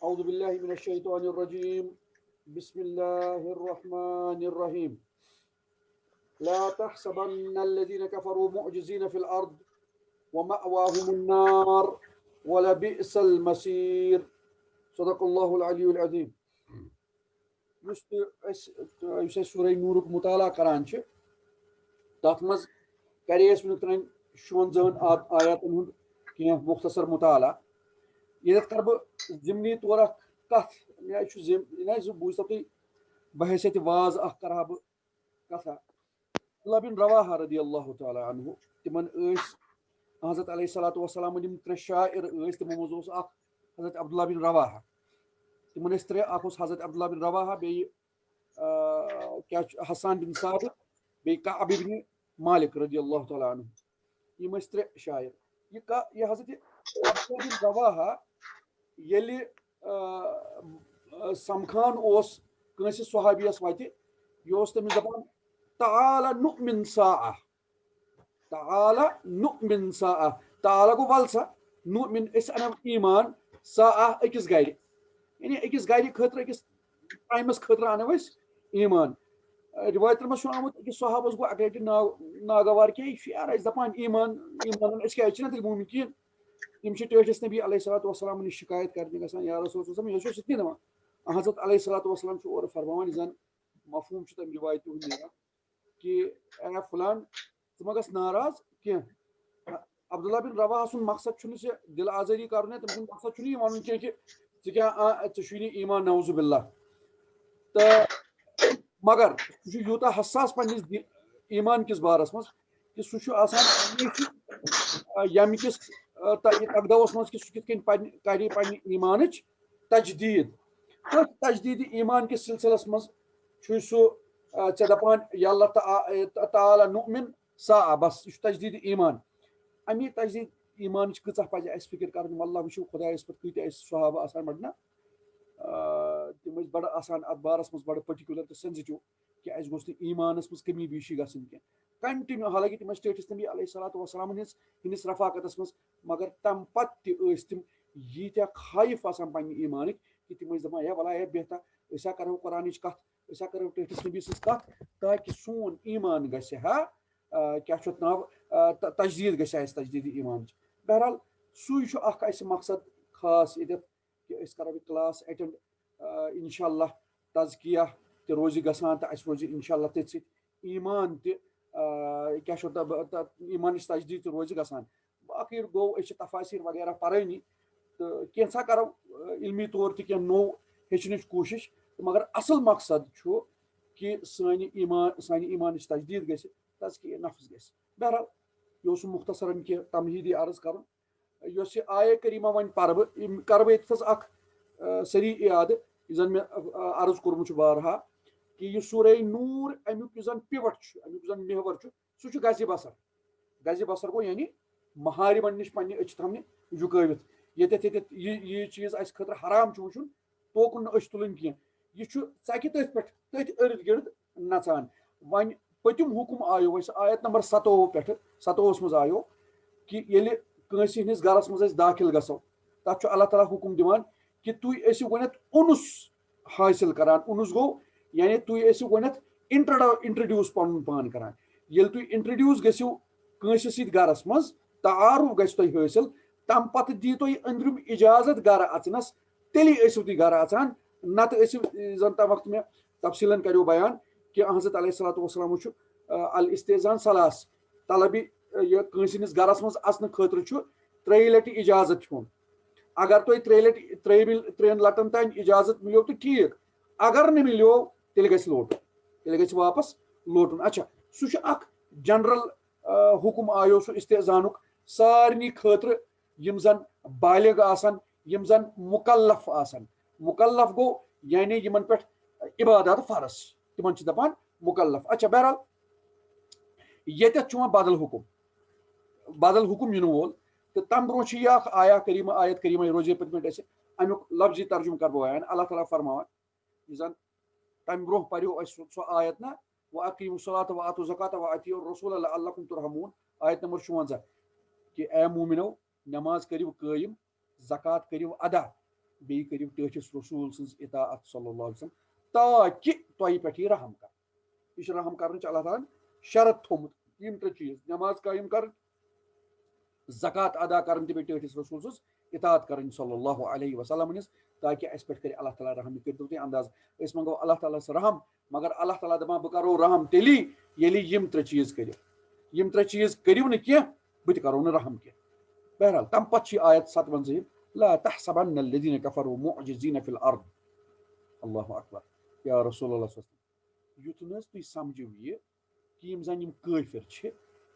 أعوذ بالله من الشيطان الرجيم بسم الله الرحمن الرحيم لا تحسبن الذين كفروا معجزين في الأرض ومأواهم النار ولبئس المصير صدق الله العلي العظيم يس سورة نورك مطالعة کران چھ تات مز کرے اس ونک ترن 56 آیاتن ہند کی مختصر مطالعہ یہ کر بہ ضمنی طور اخ کت یہ بوزتو تھی بحیثیت واز اخ کرا بہ کتھا عبداللہ بن رواحہ رضی اللہ تعالی عنہ تمن حضرت علیہ الصلوۃ والسلام یم ترے شاعر تمو مز اخ حضرت عبداللہ بن رواحہ تمن ترے اخ حضرت عبداللہ بن رواحہ بی حسان بن ثابت بی کعب بن مالک رضی اللہ تعالی عنہ یم ترے شاعر یہ حضرت عبداللہ بن رواحہ یلی سمکھان اوس کنس صحابیس وتہ یہ تمس دپان تعال نؤمن ساعة تعال نؤمن ساعة تعال گو ولسا نؤمن اس انو ایمان ساعة اکس گھر یعنی اکس گھر خطر اکس ٹائمس خطر انو اس ایمان روایت مز آمت اکس صحابس گو اکہ ناگوار کہ یار اس دپان ایمان ایمان اس کیا چھ تیل مومن کین تم ٹھٹس نبی علیہ الصلوۃ والسلام نش شکایت کرنے گژھان یا رسول اللہ یہ ست دپان حضرت علیہ الصلوۃ والسلام اور فرمان زن مفہوم تم روایت ہند نیران کہ اے فلان ژٕ ما گژھ ناراض کی عبداللہ بن رواحہ سن مقصد چھ دل آزاری کرنے تم سن مقصد چھ یہ ون کہ ژے ایمان نعوذ باللہ تو مگر سہ یوتہ حساس پنس ایمان کس بارس مز کہ سہ آسان ہمیشہ یم کس تقدوس مز کہ سہ کت کن کر پنہ ایمانچ تجدید تجدید ایمان کس سلسلس مز سہ ے دپان یا اللہ تعالی نؤمن ساعة بس یہ تجدید ایمان امی تجدید ایمان کچھ پہ اس فکر کریں واللہ وچو خدایس پہ کتہ صحابہ آسان بڑنا تم بڑا آسان ات بارس مز بڑا پرٹیکولر تو سینسٹو کہ اس گوس ایمانس مز کمی بیشی گھن کی کنٹینیو حالانکہ تم ٹھٹس نبی علیہ الصلوۃ والسلام ہندس رفاقتس مز مگر تم پتہ تم یتیا خائف آسان پنہ ایمانک کہ تم دپان ہے ولا ہے بہتر أسا کرو قرآنچ کت أسا کرو ٹھٹس نبی سز کت تاکہ سون ایمان گژھِ ہا کیا چھُ ناو تجدید گژھِ اس تجدید ایمان بہرحال سُے اخ اس مقصد خاص یتھ کہ اس کرو کلاس اٹینڈ انشاءاللہ تزکیہ تہ روزِ گژھان تہ اس روزِ انشاءاللہ تٔتھۍ سۭتۍ ایمان تہ کیا چھُ ایمانٕچ تجدید تہ روزِ گژھان باقٕے گوٚو أسۍ چھِ تفاسیر وغیرہ پرٲنی تہٕ کینٛژھا کرو علمی طور تہ کینٛہہ نوٚو ہیٚچھنٕچ کوٗشش مگر اصل مقصد چھُ کہ سانہِ ایمانٕچ تجدید گژھِ تزکیہ نفس گژھِ بہرحال یہ اوس مختصراً کہ تمہیدی عرض کرُن یۄس یہ آیہ کریمہ وۄنۍ پرٕ بہٕ کرٕ بہٕ ییٚتھس اکھ سری اعادٕ یُس زن مےٚ عرض کوٚرمُت چھُ بارہا کہ یہ سورہ نور امیُک یُس زن پِوٹ چھُ امیُک زن محور چھُ سُہ چھُ گزِ بصر گوٚو یعنی محارمن نش پننہِ أچھ تھاونہِ جُکٲوِتھ ییٚتٮ۪تھ ییٚتٮ۪تھ یہ چیٖز اسہِ خٲطرٕ حرام چھُ وٕچھُن توکُن نہٕ أچھ تُلٕنۍ کینٛہہ یہ چھُ ژکہِ تٔتھۍ پٮ۪ٹھ تٔتھۍ ارد گرد نژان وۄنۍ پٔتِم حکم آیو اسہِ آیت نمبر 27 پٮ۪ٹھٕ 27 منٛز آیو کہ ییٚلہِ کٲنٛسہِ ہٕنٛدِس گرس منٛز أسۍ داخل گژھو تتھ چھُ اللہ تعالیٰ حکم دِوان کہ تُہۍ ٲسِو گۄڈنٮ۪تھ اُنس حٲصِل کران اُنس گوٚو یعنی تُہۍ ٲسِو گۄڈنٮ۪تھ انٹرڈیوس پنُن پان کران ییٚلہِ تُہۍ انٹرڈیوس گٔژھِو کٲنٛسہِ سۭتۍ گرس منٛز تعارُف گژھِ تۄہہِ حٲصِل تمہِ پتہٕ دی تۄہہِ أنٛدرِم اجازت گرٕ اژنس تیٚلی ٲسِو تُہۍ گرٕ اژان نتہٕ ٲسِو زن تمہِ وقتہٕ مےٚ تفصیٖلن کریو بیان کہ حضرت علیہ الصلوۃ والسلام چھُ الاستئذان ثلاث طلبی یہ کٲنٛسہِ ہٕنٛدِس گرس منٛز اژنہٕ خٲطرٕ چھُ 3 لٹہِ اجازت ہیوٚن اگر تۄہہِ 3 لٹہِ 3 لٹن تام اجازت ملیو تہٕ ٹھیٖک اگر نہٕ ملیو تیٚلہِ گژھِ لوٹُن تیٚلہِ گژھِ واپس لوٹُن اچھا سُہ چھُ اکھ جنرل حکم آیو سُہ استعزانُک سارنٕے خٲطرٕ یِم زن بالغ آسن یِم زن مکلف آسن مکلف گوٚو یعنی یمن پٮ۪ٹھ عبادات فرض تمن چھِ دپان مکلف اچھا بہرحال ییٚتٮ۪تھ چھُ وۄنۍ بدل حکم یِنہٕ وول تہٕ تمہِ برونٛہہ چھِ یہِ اکھ آیت کریمہ یہِ روزے پٔتمہِ اَسہِ امیُک لفظی ترجُمہٕ کرٕ بہٕ بیان اللہ تعالیٰ فرماوان یہِ زن تمہِ برونٛہہ پریو اَسہِ سۄ آیت نا وَأَقِیمُوا الصَّلَاةَ وَآتُوا الزَّکَاةَ وَأَطِیعُوا الرَّسُولَ لَعَلَّکُم تُرْحَمُونَ آیت نمبر 56 کہ اے مومنو نماز کٔرِو قٲیِم زکات کٔرِو ادا بیٚیہِ کٔرِو ٹٲٹھِس رسوٗل سٕنٛز اطاعت صلی اللہ علیہ وسلم تاکہِ تۄہہِ پٮ۪ٹھ یی رحم کرنہٕ. یہِ چھُ رحم کرنٕچ اللہ تعالیٰ ہن شرط تھوٚمُت. یِم ترٛےٚ چیٖز نٮ۪ماز قٲیِم کرٕنۍ, زکات ادا کرٕنۍ تہٕ بیٚیہِ ٹٲٹھِس رسوٗل سٕنٛز اطاعت کرٕنۍ صلی اللہ علیہ وسلم ہِنٛز, تاکہِ اَسہِ پٮ۪ٹھ کرِ اللہ تعالیٰ رحم. یہِ کٔرۍتو تُہۍ انداز, أسۍ منٛگو اللہ تعالیٰ ہس رحم مگر اللہ تعالیٰ دپان بہٕ کرو رحم تیٚلی ییٚلہِ یِم ترٛےٚ چیٖز کٔرِو. یِم ترٛےٚ چیٖز کٔرِو نہٕ کینٛہہ بہٕ تہِ کرو نہٕ رحم کینٛہہ. بہرحال تمہِ پتہٕ چھِ آیت 57 لا تحسبن الذين كفروا معجزين في الارض. اللہ اکبر یا رسول اللہ صلی اللہ علیہ وسلم, یُتھ نہٕ حظ تُہۍ سمجھِو یہِ کہِ یِم زن یِم کٲفِر چھِ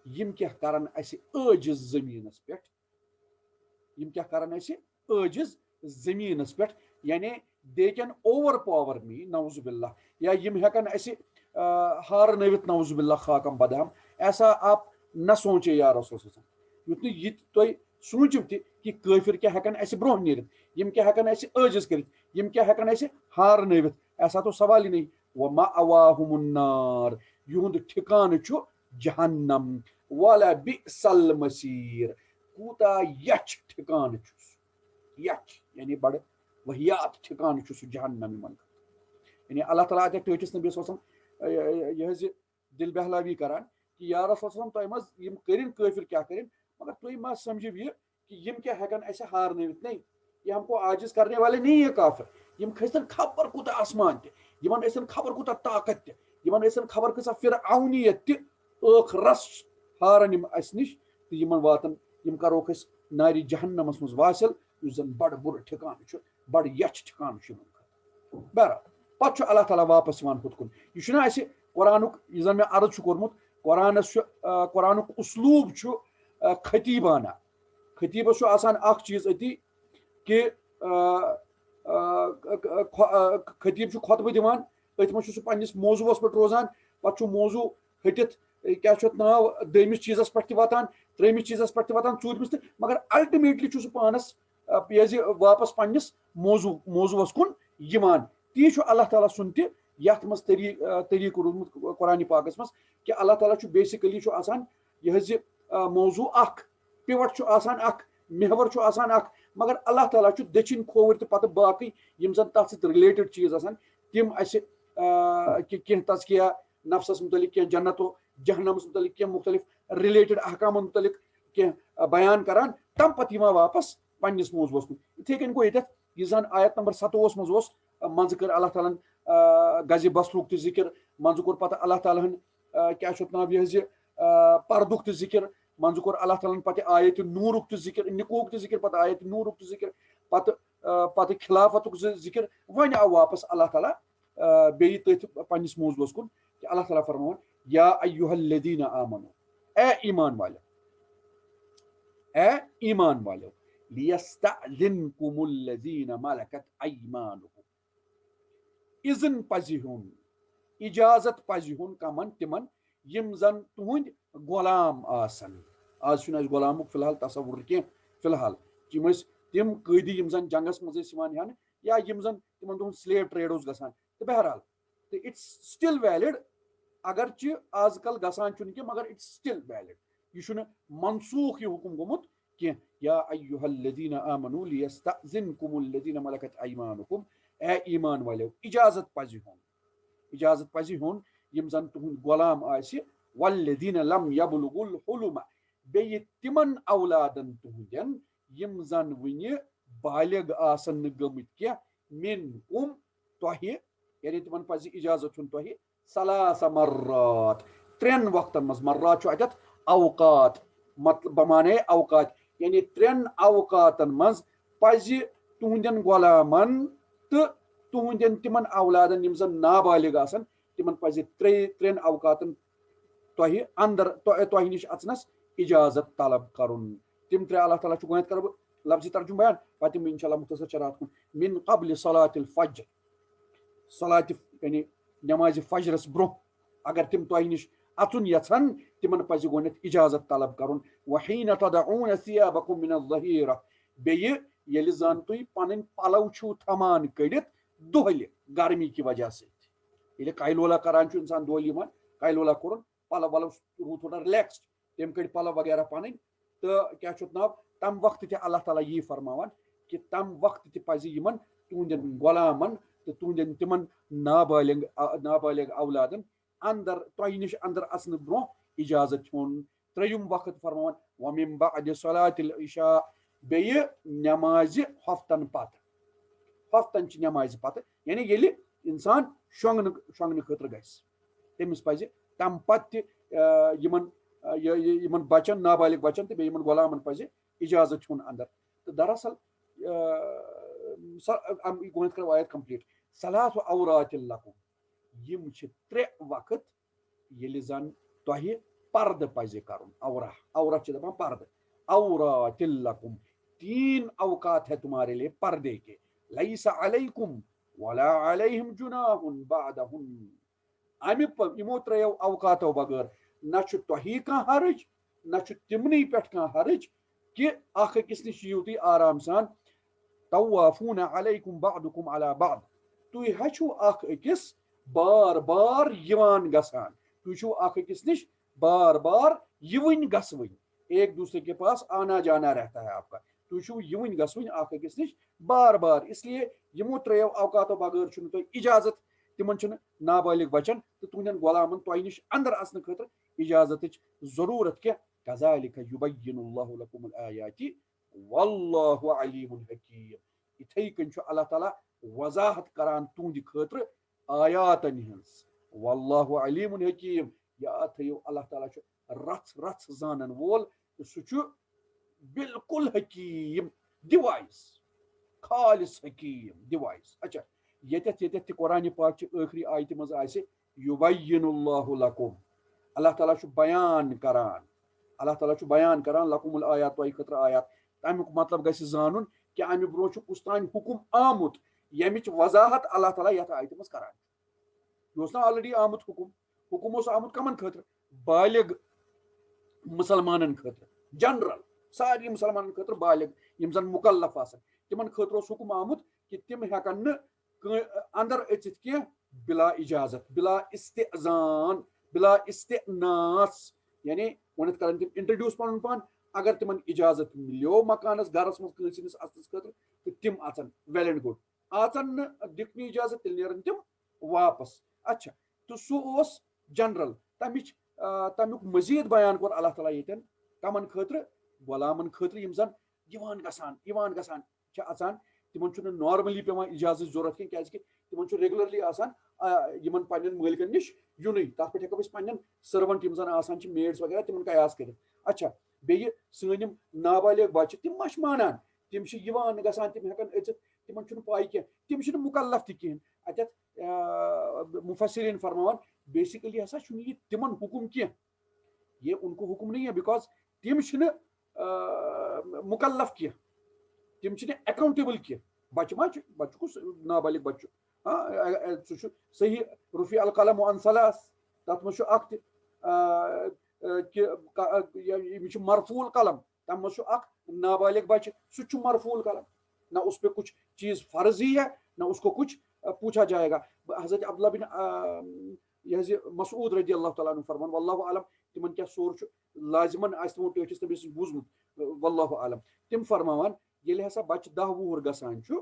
یِم کیٛاہ کرن اَسہِ عٲجِز زٔمیٖنس پٮ۪ٹھ, یِم کیٛاہ کرن اَسہِ عٲجِز زٔمیٖنس پٮ۪ٹھ, یعنی دے کین اوور پاور می نعوذ باللہ, یا یِم ہٮ۪کن اَسہِ ہارنٲوِتھ نعوذ باللہ خاکم بدہم. ایسا آپ نہ سوچے یا رسول صلی اللہ علیہ وسلم, یُتھ نہٕ یہِ تُہۍ سوٗنچِو تہِ کہِ کٲفِر کیٛاہ ہٮ۪کن اَسہِ برونٛہہ نیٖرِتھ, یِم کیٛاہ ہٮ۪کن اَسہِ عٲجِز کٔرِتھ, یِم کیٛاہ ہٮ۪کن اَسہِ ہارنٲوِتھ. ایسا تو سوال ہی نہیں. وَمَأْوَاهُمُ النَّارُ, یِہُنٛد ٹھِکانہٕ چھُ جہنم. وَلَبِئْسَ الْمَصِیرُ, کوٗتاہ یَچھ ٹھِکانہٕ چھُ سُہ. یَچھ یعنی بڑٕ ؤحیات ٹھِکانہٕ چھُ سُہ جہنم یِمن. یعنی اللہ تعالیٰ اتٮ۪تھ ٹٲٹھِس نبی صلی اللہ علیہ وسلم یہِ حظ یہِ دِل بہلاوی کران کہ یا رسول صلی اللہ علیہ وسلم تۄہہِ منٛز یِم کٔرِنۍ کٲفِر کیٛاہ کٔرِنۍ, مگر تُہۍ ما سمجھِو یہِ کہ یِم کیٛاہ ہٮ۪کن اَسہِ ہارنٲوِتھ. نہیں, یہ ہم کو عاجز کرنے والے نہیں ہے کافر. یِم کھٔسۍتن خبر کوٗتاہ آسمان تہِ, یِمن ٲسِن خبر کوٗتاہ طاقت تہِ, یِمن ٲسِن خبر کۭژاہ فرعونیت تہِ, ٲخرس ہارن یِم اَسہِ نِش تہٕ یِمن واتن, یِم کروکھ أسۍ نارِ جہنمس منٛز واصل, یُس زن بڑٕ بُرٕ ٹھِکانہٕ چھُ, بڑٕ یَچھ ٹھِکانہٕ چھُ یِمن خٲطرٕ. بہرحال پتہٕ چھُ اللہ تعالیٰ واپس یِوان ہُتھ کُن. یہِ چھُنہ اَسہِ قرآنُک یُس زن مےٚ عرض چھُ کوٚرمُت, قرآنس چھُ قرآنُک اُسلوٗب چھُ خطیٖبانہ. خطیٖبس چھُ آسان اکھ چیٖز أتی کہِ خطیٖب چھُ خۄطبہٕ دِوان, أتھۍ منٛز چھُ سُہ پننِس موضوٗعس پٮ۪ٹھ روزان, پتہٕ چھُ موضوٗع ہٹِتھ کیٛاہ چھُ اتھ ناو دٔیمِس چیٖزس پٮ۪ٹھ تہِ واتان, ترٛیٚیمِس چیٖزس پٮ۪ٹھ تہِ واتان, ژوٗرمِس تہِ, مگر الٹِمیٹلی چھُ سُہ پانس پزِ واپس پننِس موضوٗعس کُن یِوان. تی چھُ اللہ تعالیٰ سُنٛد تہِ یتھ منٛز طریٖقہٕ روٗدمُت قرآنِ پاکس منٛز کہِ اللہ تعالیٰ چھُ بیسِکلی چھُ آسان یہِ حظ یہِ موضوٗع اکھ, پِوٹ چھُ آسان اکھ, محور چھُ آسان اکھ, مگر اللہ تعالیٰ چھُ دٔچھِنۍ کھووٕرۍ تہٕ پتہٕ باقٕے یِم زن تتھ سۭتۍ رِلیٹڈ چیٖز آسان تِم اَسہِ کینٛہہ تذکیہ نفسس متعلق, کینٛہہ جنت و جہنمس متعلق, کینٛہہ مختلف رِلیٹڈ احکامن متعلق کینٛہہ بیان کران, تمہِ پتہٕ یِوان واپس پننِس موضوعس کُن. یِتھٕے کٔنۍ گوٚو ییٚتٮ۪تھ یُس زن آیت نمبر 27 منٛز اوس, منٛزٕ کٔر اللہ تعالیٰ ہن گزِ بصرُک تہِ ذِکر, منٛزٕ کوٚر پتہٕ اللہ تعالیٰ ہن کیٛاہ چھُ اتھ ناو یہِ حظ یہِ پردُک تہِ ذِکر, منٛزٕ کوٚر اللہ تعالیٰ ہن پتہٕ آیتِ نوٗرُک تہِ ذِکر, نِکوٗک تہِ ذِکر, پتہٕ آیتِ نوٗرُک تہِ ذِکر, پتہٕ خِلافتُک ذِکر. وۄنۍ آو واپس اللہ تعالیٰ بیٚیہِ تٔتھۍ پننِس موضوعس کُن کہِ اللہ تعالیٰ فرماوان یا ایُّہا الذیٖنَ آمنوٗ, اے ایمان والٮ۪و, اے ایمان والٮ۪و, لیستأذنکم الذین ملکت ایمانکم, اِذن پزِ ہیوٚن, اِجازت پزِ ہیوٚن کمن, تِمن یِم زن تُہنٛدۍ غلام آسن. آز چھُنہٕ اَسہِ غلامُک فی الحال تصور کینٛہہ, فی الحال یِم ٲسۍ تِم قٲدی یِم زن جنگس منٛز ٲسۍ یِوان ہٮ۪نہٕ, یا یِم زن تِمن دۄہن سلیو ٹریڈ اوس گژھان. تہٕ بہرحال تہٕ اِٹس سٹل ویلِڈ, اگرچہِ آز کل گژھان چھُنہٕ کینٛہہ مگر اِٹس سٹل ویلِڈ. یہِ چھُنہٕ منسوٗخ یہِ حُکُم گوٚمُت کینٛہہ. یا ایُّہا الذیٖنَ آمنوٗ لیستأذنکم الذین ملکت ایمانکم, اے ایمان والٮ۪و, اِجازت پزِ ہیوٚن, اِجازت پزِ ہیوٚن یِم زن تُہُنٛد غلام آسہِ. والذین لم یبلغوا الحلم, بیٚیہِ تِمن اولادن تُہنٛدٮ۪ن یِم زن وُنہِ بالغ آسن نہٕ گٔمٕتۍ کینٛہہ, منکم تۄہہِ, یعنی تِمن پزِ اِجازت ہیوٚن تۄہہِ ثلاث مرات, 3 وقتن منٛز. مرات چھُ اتٮ۪تھ اوقات, مطلب بمانے اوقات, یعنی 3 اوقاتن منٛز پزِ تُہنٛدٮ۪ن غلامن تہٕ تُہنٛدٮ۪ن تِمن اولادن یِم زن نابالغ آسن, تِمن پزِ 3 اوقاتن تۄہہِ اندر تۄہہِ نِش اژنس اجازت طلب کرُن. تِم 3 اللہ تعالیٰ چھُ گۄڈنٮ۪تھ کرٕ بہٕ لفظی ترجُمہٕ بیان, پتہٕ یِمہٕ انشاء اللہ مختصر شرات کُن. من قبل صلاۃ الفجر, صلاتِ یعنی نٮ۪مازِ فجرس برونٛہہ اگر تِم تۄہہِ نِش اژُن یژھن, تِمن پزِ گۄڈنٮ۪تھ اجازت طلب کرُن. وحیٖنَ تضعوٗنَ ثِیابَکُم مِنَ الظہیٖرہ, بیٚیہِ ییٚلہِ زن تُہۍ پنٕنۍ پلو چھِو تھاوان کٔڑِتھ دۄہلہِ گرمی کہِ وجہ سۭتۍ. ییٚلہِ قیلولا کران چھُ انسان دۄہلہِ یِوان, قیلولا کوٚرُن, پلو ولو روٗد تھوڑا رِلیکسڈ, تٔمۍ کٔڑۍ پلو وغیرہ پنٕنۍ, تہٕ کیٛاہ چھُ اتھ ناو, تمہِ وقتہٕ تہِ اللہ تعالیٰ یی فرماوان کہ تم وقت تہ پزِ یمن تہندین غلامن تو تہندین تمن نابالغ اولادن اندر تۄہہِ نِش اندر اژنہٕ برونٛہہ اجازت ہیوٚن. ترٛیٚیِم وقت فرماوان وَمِن بَعدِ صلاۃ العشاء بیٚیہِ نٮ۪مازِ ہۄفتن پتہٕ. ہۄفتن چھِ نٮ۪مازِ پتہٕ یعنی ییٚلہِ اِنسان شۄنٛگنہٕ خٲطرٕ گژھِ تٔمِس پزِ تمہِ پتہٕ تہِ یِمن بچن نابالغ بچن تہٕ بیٚیہِ یِمن غلامن پزِ اجازت ہیوٚن اندر. تہٕ دراصل گۄڈنٮ۪تھ کرو آیت کمپلیٖٹ. صلاۃ عورات لکم یِم چھِ 3 وقت ییٚلہِ زن تۄہہِ پردٕ پزِ کرُن. عورت چھِ دپان پردٕ. عورات لکم 3 اوقات ہے تمہارے لیے پردے کے. لیس علیکم ولا علیہم جناح بعدہن. یمو 3 اوقاتو بغٲر نہ چھُ تۄہہِ کانٛہہ حرج نہ چھُ تِمنٕے پٮ۪ٹھ کانٛہہ حرج کہ اکھ أکِس نِش یِیِو تُہۍ آرام سان. طوافون علیکم بعدکم علی بعد. تُہۍ حظ چھُو اکھ أکِس بار بار یِوان گژھان. تُہۍ چھُو اکھ أکِس نِش بار بار یِوٕنۍ گژھوٕنۍ. ایک دوسرے کے پاس آنا جانا رہتا ہے آپ کا. تُہۍ چھُو یِوٕنۍ گژھوٕنۍ اکھ أکِس نِش بار بار. اس لیے یِمو 3 اوقاتو بغٲر چھُنہٕ تۄہہِ اجازت. تِمن چھُنہٕ نابالغ بچن تہٕ تُہندین غلامن تۄہہِ نِش اندر اژنہٕ خٲطرٕ اجازتٕچ ضروٗرت کینٛہہ. کذالک یبین اللہ لکم الآیات واللہ علیم حکیم. یِتھے کٔنۍ چھُ اللہ تعالیٰ وضاحت کران تُہنٛدِ خٲطرٕ آیاتن ہٕنٛز. واللہ علیم حکیم. یاد تھٲیِو اللہ تعالیٰ چھُ رژھ زانن وول تہٕ سُہ چھُ بالکل حکیم ڈِوایس خالص حکیم ڈِوایس. اچھا ییٚتٮ۪تھ تہِ قرآنِ پاک چہِ ٲخری آیتہِ منٛز آسہِ یبین اللہ لکم. اللہ تعالیٰ چھُ بیان کران. اللہ تعالیٰ چھُ بیان کران لکم الآیات تۄہہِ خٲطرٕ آیات. تمیُک مطلب گژھِ زانُن کہ امہِ برونٛہہ چھُ کُس تانۍ حُکُم آمُت ییٚمِچ وضاحت اللہ تعالیٰ یتھ آیتہِ منٛز کران. یہِ اوس نا آلریڈی آمُت حُکُم. حُکُم اوس آمُت کمن خٲطرٕ؟ بالغ مسلمانن خٲطرٕ. جنرل ساری مسلمانن خٲطرٕ بالغ یِم زن مُکلف آسن تِمن خٲطرٕ اوس حُکُم آمُت کہ تِم ہٮ۪کن نہٕ اندر أژِتھ کینٛہہ بلا اجازت بلا استعزان بلا استعناس. یعنی گۄڈنٮ۪تھ کرن تِم انٹرڈیوٗس پنُن پان. اگر تِمن اجازت مِلیو مکانس گرس منٛز کٲنٛسہِ ہٕنٛدِس اژنس خٲطرٕ تہٕ تِم اژن ویل اینڈ گُڈ. اژن نہٕ دِکھ نہٕ اجازت تیٚلہِ نیرن تِم واپس. اچھا تہٕ سُہ اوس جنرل. تمیُک مزیٖد بیان کوٚر اللہ تعالیٰ ییٚتٮ۪ن کمن خٲطرٕ؟ غلامن خٲطرٕ یِم زن یِوان گژھان چھِ اژان. تِمن چھُنہٕ نارملی پیٚوان اجازت ضروٗرت کینٛہہ کیازِ کہِ تِمن چھُ ریگولرلی آسان یِمن پننٮ۪ن مٲلکن نِش یُنُے. تتھ پٮ۪ٹھ ہٮ۪کو أسۍ پننٮ۪ن سٔروَنٹ یِم زن آسان چھِ میڈس وغیرہ تِمن قیاس کٔرِتھ. اچھا بیٚیہِ سٲنۍ یِم نابالغ بچہِ تِم ما چھِ مانان. تِم چھِ یِوان گژھان تِم ہٮ۪کن أژِتھ. تِمن چھُنہٕ پاے کینٛہہ. تِم چھِنہٕ مُکلف تہِ کِہینۍ. اتٮ۪تھ مُفسریٖن فرماوان بیسِکلی ہسا چھُنہٕ یہِ تِمن حُکُم کینٛہہ. یہ ان کو حکم نہیں ہے بیکاز تِم چھِنہٕ مُکلف کینٛہہ. تِم چھِنہٕ اکاؤنٹیبل کینٛہہ. بچہِ ما چھُ بچہِ کُس نابالغ بچہِ چھُ سُہ چھُ صحیح رفیع القلم عن ثلاث. تتھ منٛز چھُ اکھ تہِ یِم چھِ مرفوع القلم. تتھ منٛز چھُ اکھ نابالغ بچہِ سُہ تہِ چھُ مرفوع القلم. نہ اس پہ کچھ چیز فرضی ہے نہ اس کو کچھ پوچھا جائے گا. حضرت عبداللہ بن یہ مسعود رضی اللہ تعالیٰ عنہ فرمان واللہ عالم تمن کیا سور چھُ لازمن آسہِ تِمو ٹٲٹھِس تٔمِس نِش بوٗزمُت واللہ عالم. تِم فرماوان ییٚلہِ ہسا بچہِ 10 وُہُر گژھان چھُ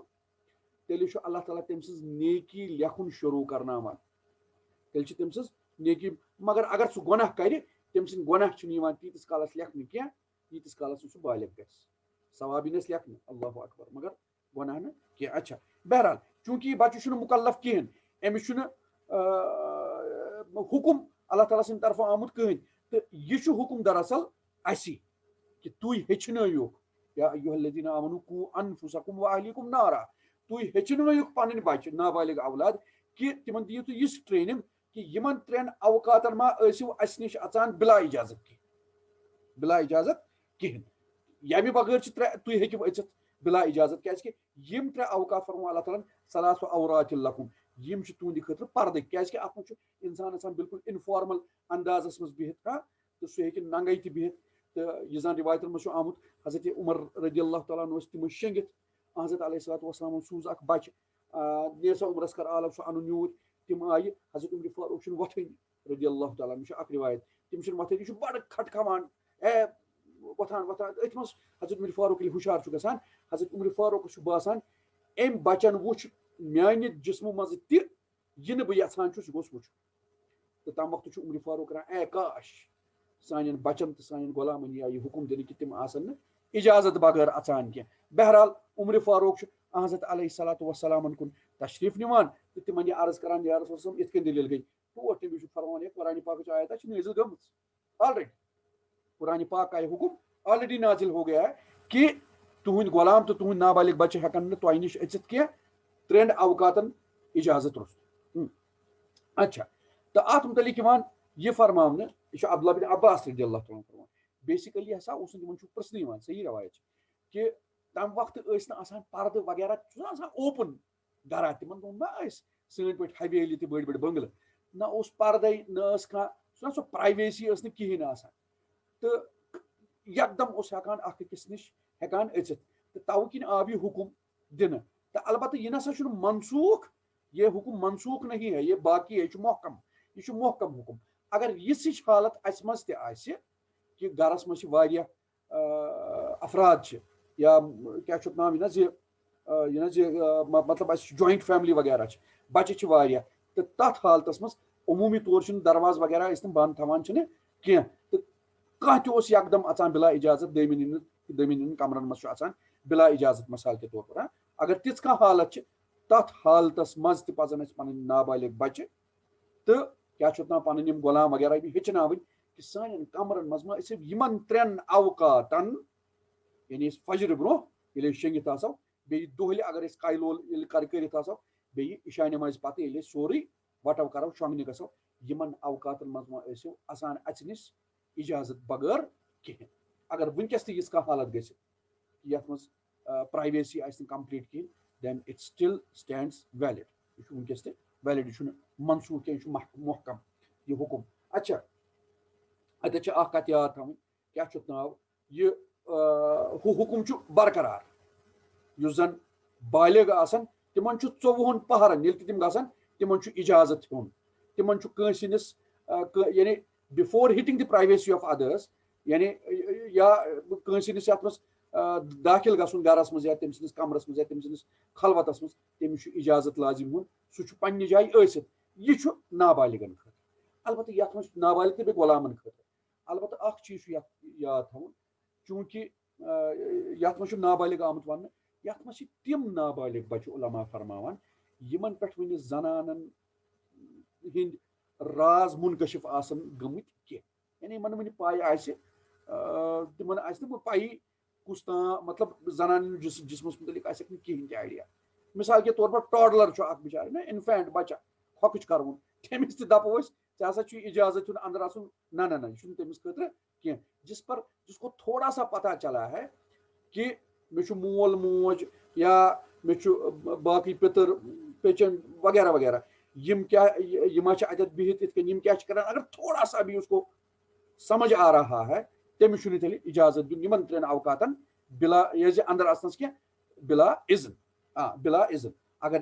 تیٚلہِ چھُ اللہ تعالیٰ تٔمۍ سٕنٛز نیکی لیکھُن شروٗع کرناوان. تیٚلہِ چھِ تٔمۍ سٕنٛز نیکی. مگر اگر سُہ گۄناہ کرِ تٔمۍ سٕنٛدۍ گۄناہ چھِنہٕ یِوان تیٖتِس کالس لیکھنہٕ کینٛہہ ییٖتِس کالس نہٕ سُہ بالغ گژھِ. ثواب یِنس لیکھنہٕ اللہ اکبر مگر گۄناہ نہٕ کینٛہہ. اچھا بہرحال چوٗنٛکہِ یہِ بچہِ چھُنہٕ مُکلف کِہینۍ أمِس چھُنہٕ حُکُم اللہ تعالیٰ سٕنٛدِ طرفہٕ آمُت کٕہٕنۍ. تہٕ یہِ چھُ حُکُم دراصل اَسہِ کہِ تُہۍ ہیٚچھنٲیِوکھ یا ایُّہا الذیٖنَ آمَنوٗ قوٗ اَنفُسَکُم وَأَہلیٖکُم نارا. تُہۍ ہیٚچھنٲیِوکھ پنٕنۍ بچہِ نابالغ اولاد کہِ تِمن دِیِو تُہۍ یِژھ ٹریننگ کہِ یِمن 3 اوقاتن ما ٲسِو اَسہِ نِش اژان بلا اجازت کِہینۍ. ییٚمہِ بغٲر چھِ تُہۍ ہیٚکِو أژِتھ بلا اجازت. کیازِ کہِ یِم 3 اوقات فرمو اللہ تعالیٰ صلاۃ عورات لکم یِم چھِ تُہنٛدِ خٲطرٕ پردٕ. کیازِ کہِ اتھ منٛز چھُ انسان آسان بالکل انفارمل اندازس منٛز بِہِتھ تہٕ سُہ ہیٚکہِ ننگے تہِ بِہِتھ. تہٕ یہِ زن روایتن منٛز چھُ آمُت حضرت عمر رضی اللہ تعالیٰ عنہ ٲسۍ تِم ٲسۍ شٔنگِتھ. حضرت علیہ الصلوۃ والسلام سوٗز اکھ بچہِ نیر سا عمرس کر عالم سُہ انُن یوٗرۍ. تِم آیہِ حضرت عمر فاروق چھُنہٕ وۄتھٲنی رضی اللہ تعالیٰ عنہ. یہِ چھُ اکھ روایت. تِم چھِنہٕ وۄتھٲنی. یہِ چھُ بڑٕ کھٹکھاوان. وۄتھان أتھۍ منٛز حضرت عمر فاروق ییٚلہِ ہُشار چھُ گژھان حضرت عمر فاروقَس چھُ باسان أمۍ بَچَن وٕچھ میانہِ جسمہٕ منٛزٕ تہِ یہِ نہٕ بہٕ یَژھان چھُس یہِ گوٚژھ وٕچھُن تہٕ تَمہِ وقتہٕ چھُ عمر فاروق کران اے کاش سانٮ۪ن بَچَن تہٕ سانٮ۪ن غۄلامَن یی یہِ حُکُم دِنہٕ کہِ تِم آسن نہٕ اِجازت بغٲر اَژان کینٛہہ بہرحال عمر فاروق چھُ حضرت علیہ الصلوۃ والسلامَن کُن تشریٖف نِوان تہٕ تِمن یہِ عرض کران یا رسول صٲب یِتھ کٔنۍ دٔلیٖل گٔے ٹوٹھ تٔمِس چھُ فرمان یہِ قرآنہِ پاکٕچ آیتہ چھِ نٲزِل گٔمٕژ آلریڈی قرآنہِ پاک کا یہ حکم آلریڈی نازل ہو گیا ہے کہ تُہنٛدۍ غۄلام تہٕ تُہنٛدۍ نابالغ بچہِ ہٮ۪کن نہٕ تۄہہِ نِش أژِتھ کینٛہہ 3 اوقاتن اِجازت روٚستُے اچھا تہٕ اَتھ مُتعلِق یِوان یہِ فرماونہٕ یہِ چھُ عبداللہ بن عباس رضی اللہ تعالیٰ فرمان بیسِکلی ہسا اوس نہٕ تِمن چھُ پرژھنہٕ یِوان صحیح روایت چھِ کہِ تَمہِ وقتہٕ ٲسۍ نہٕ آسان پردٕ وغیرہ چھُ نہ آسان اوپن گرا تِمن دۄہن ما ٲسۍ سٲنۍ پٲٹھۍ حویلی تہِ بٔڑۍ بٔڑۍ بنگلہٕ نہ اوس پردے نہ ٲس کانٛہہ چھُنہ سۄ پرایویسی ٲس نہٕ کِہینۍ آسان تہٕ یکدم اوس ہٮ۪کان اکھ أکِس نِش ہٮ۪کان أژِتھ تہٕ تَوٕ کِنۍ آو یہِ حُکُم دِنہٕ تہٕ البتہ یہِ نسا چھُنہٕ منسوٗخ یہ حُکُم منسوٗخ نہیں ہے یہ باقی ہے یہِ چھُ محکم یہِ چھُ محکم حُکُم اگر یِژھٕچ حالت اَسہِ منٛز تہِ آسہِ کہِ گرس منٛز چھِ واریاہ افراد چھِ یا کیاہ چھُ ناو یہِ نہ زِ مطلب اَسہِ چھُ جویِنٹ فیملی وغیرہ چھِ بچہِ چھِ واریاہ تہٕ تتھ حالتس منٛز عموٗمی طور چھُنہٕ دروازٕ وغیرہ أسۍ تِم بنٛد تھاوان چھِنہٕ کینٛہہ تہٕ کانٛہہ تہِ اوس یکدم اژان بلا اِجازت دٔیمِنٮ۪ن کمرن منٛز چھُ اژان بلا اِجازت مثال کے طور پر اگر تِژھ کانٛہہ حالت چھِ تتھ حالتس منٛز تہِ پزن اَسہِ پنٕنۍ نابالغ بچہِ تہٕ کیاہ چھُ اتھ ناو پنٕنۍ یِم غلام وغیرہ ہیٚچھناوٕنۍ کہِ سانٮ۪ن کمرن منٛز ما ٲسِو یِمن 3 اوقاتن یعنی أسۍ فجرٕ برونٛہہ ییٚلہِ أسۍ شٔنگِتھ آسو بیٚیہِ دۄہلہِ اگر أسۍ کایلول ییٚلہِ کٔرِتھ آسو بیٚیہِ عشاء نٮ۪مازِ پتہٕ ییٚلہِ أسۍ سورُے وٹو کرو شۄنٛگنہِ گژھو یِمن اوقاتن منٛز ما ٲسِو اژان اَژنِس اِجازت بغٲر کِہینۍ اگر وٕنکیٚس تہِ یِژھ کانٛہہ حالت گژھِ یتھ منٛز پرایویسی آسہِ نہٕ کمپلیٖٹ کِہینۍ then it still stands valid یہِ چھُ وٕنکیٚس تہِ ویلِڈ یہِ چھُنہٕ منسوٗخ کینٛہہ یہِ چھُ محکم یہِ حُکُم اچھا اتٮ۪تھ چھِ اکھ کتھ یاد تھاوٕنۍ کیاہ چھُ اتھ ناو یہِ ہُہ حُکُم چھُ برقرار یُس زن بالغ آسن تِمن چھُ 24 پہرن ییٚلہِ تہِ تِم گژھن تِمن چھُ اِجازت ہیوٚن تِمن چھُ کٲنٛسہِ ہِنٛدِس یعنی بِفور ہِٹِنگ دی پرایویسی آف ادٲرٕس یعنی یا کٲنٛسہِ ہِنٛدِس یتھ منٛز دٲخِل گژھُن گرس منٛز یا تٔمۍ سٕنٛدِس کمرس منٛز یا تٔمۍ سٕنٛدِس خلوتس منٛز تٔمِس چھُ اِجازت لٲزِم ہیوٚن سُہ چھُ پننہِ جایہِ ٲسِتھ یہِ چھُ نابالغن خٲطرٕ البتہ یتھ منٛز چھُ نابالغ تہٕ بیٚیہِ غۄلامن خٲطرٕ البتہ اکھ چیٖز چھُ یتھ یاد تھاوُن چوٗنٛکہِ یتھ منٛز چھُ نابالغ آمُت وننہٕ یتھ منٛز چھِ تِم نابالغ بچہِ علما فرماوان یِمن پٮ۪ٹھ وُنہِ زنانن ہٕنٛدۍ راز منکشف آسن گٔمٕتۍ کینٛہہ یعنی یِمن وُنہِ پاے آسہِ تِمن آسہِ نہٕ وۄنۍ پایی کُس تام مطلب زنانن ہٕنٛدِس جسمس مُتعلق آسٮ۪کھ نہٕ کِہینۍ تہِ آیڈیا مثال کے طور پر ٹاڈلر چھُ اکھ بِچارٕ نا انفینٹ بچہ کھۄکھٕج کروُن تٔمِس تہِ دپو أسۍ ژےٚ ہسا چھُ اِجازت ہیوٚن اندر اژُن نہ نہ نہ یہِ چھُنہٕ تٔمِس خٲطرٕ کینٛہہ جس کو تھوڑا سا پتہ چلا ہے کہ مےٚ چھُ مول موج یا مےٚ چھُ باقٕے پِتٕر پیٚچن وغیرہ وغیرہ یِم کیاہ یِم ما چھِ اتٮ۪تھ بِہِتھ یِتھ کٔنۍ یِم کیاہ چھِ کران اگر تھوڑا سا بھی اس کو سمجھ آ رہا ہے تٔمِس چھُنہٕ تیٚلہِ اِجازت دیُن یِمن 3 اوقاتن بلا یہِ زِ اندر اژنس کینٛہہ بلا اذن بلا اذن اگر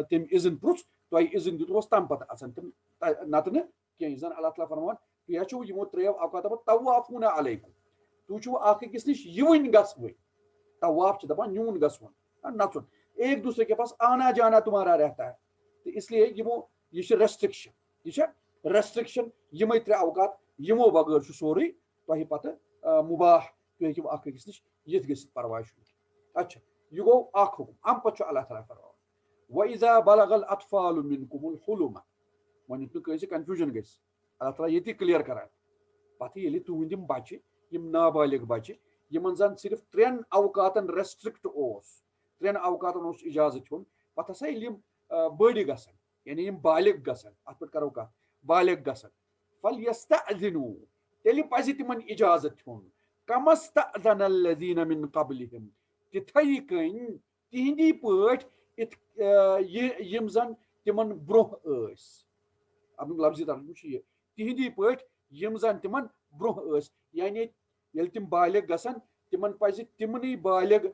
تٔمۍ اذن پرُژھ تۄہہِ اذن دِتوس تمہِ پتہٕ اژن تِم نتہٕ نہٕ کینٛہہ یہِ زن اللہ تعالیٰ فرماوان تُہۍ چھِو یِمو 3 اوقاتو پتہٕ طوافوٗنَ علیکُم تُہۍ چھِو اکھ أکِس نِش یِوٕنۍ گژھوٕنۍ طواف چھِ دپان یُن گژھُن نژُن ایک دوسرے کے پاس آنا جانا تمہارا رہتا ہے تہٕ اس لیے یِمو یہِ چھِ ریسٹرکشن یہِ چھےٚ ریسٹرکشن یِمے 3 اوقات یِمو بغٲر چھُ سورُے تۄہہِ پتہٕ مُباح تُہۍ ہیٚکِو اکھ أکِس نِش یِتھ گٔژھِتھ پرواے چھُنہٕ اچھا یہِ گوٚو اکھ حُکُم امہِ پتہٕ چھُ اللہ تعالیٰ فرماوان وَإِذَا بَلَغَ الْأَطْفَالُ مِنكُمُ الْحُلُمَ وۄنۍ یُتھ نہٕ کٲنٛسہِ کنفیوٗجن گژھِ اللہ تعالیٰ ییٚتہِ کٕلیر کران پتہٕ ییٚلہِ تُہنٛدۍ یِم بچہِ یِم نابالغ بچہِ یِمن زن صرف 3 اوقاتن ریسٹرکٹ اوس 3 اوقاتن اوس اِجازت ہیوٚن پتہٕ ہسا ییٚلہِ یِم بٔڑۍ گژھن یعنی یِم بالغ گژھن اتھ پٮ۪ٹھ کرو کتھ بالغ گژھن فَلْيَسْتَأْذِنُوا تیٚلہِ پزِ تِمن اِجازت ہیوٚن كَمَا اسْتَأْذَنَ الَّذِينَ مِن قَبْلِهِمْ تِتھٕے کٔنۍ تِہنٛدی پٲٹھۍ یِم زن تِمن برونٛہہ ٲسۍ امیُک لفظی ترجمہٕ چھُ یہِ تِہنٛدی پٲٹھۍ یِم زن تِمن برونٛہہ ٲسۍ یعنی ییٚلہِ تِم بالغ گژھن تِمن پزِ تِمنٕے بالغ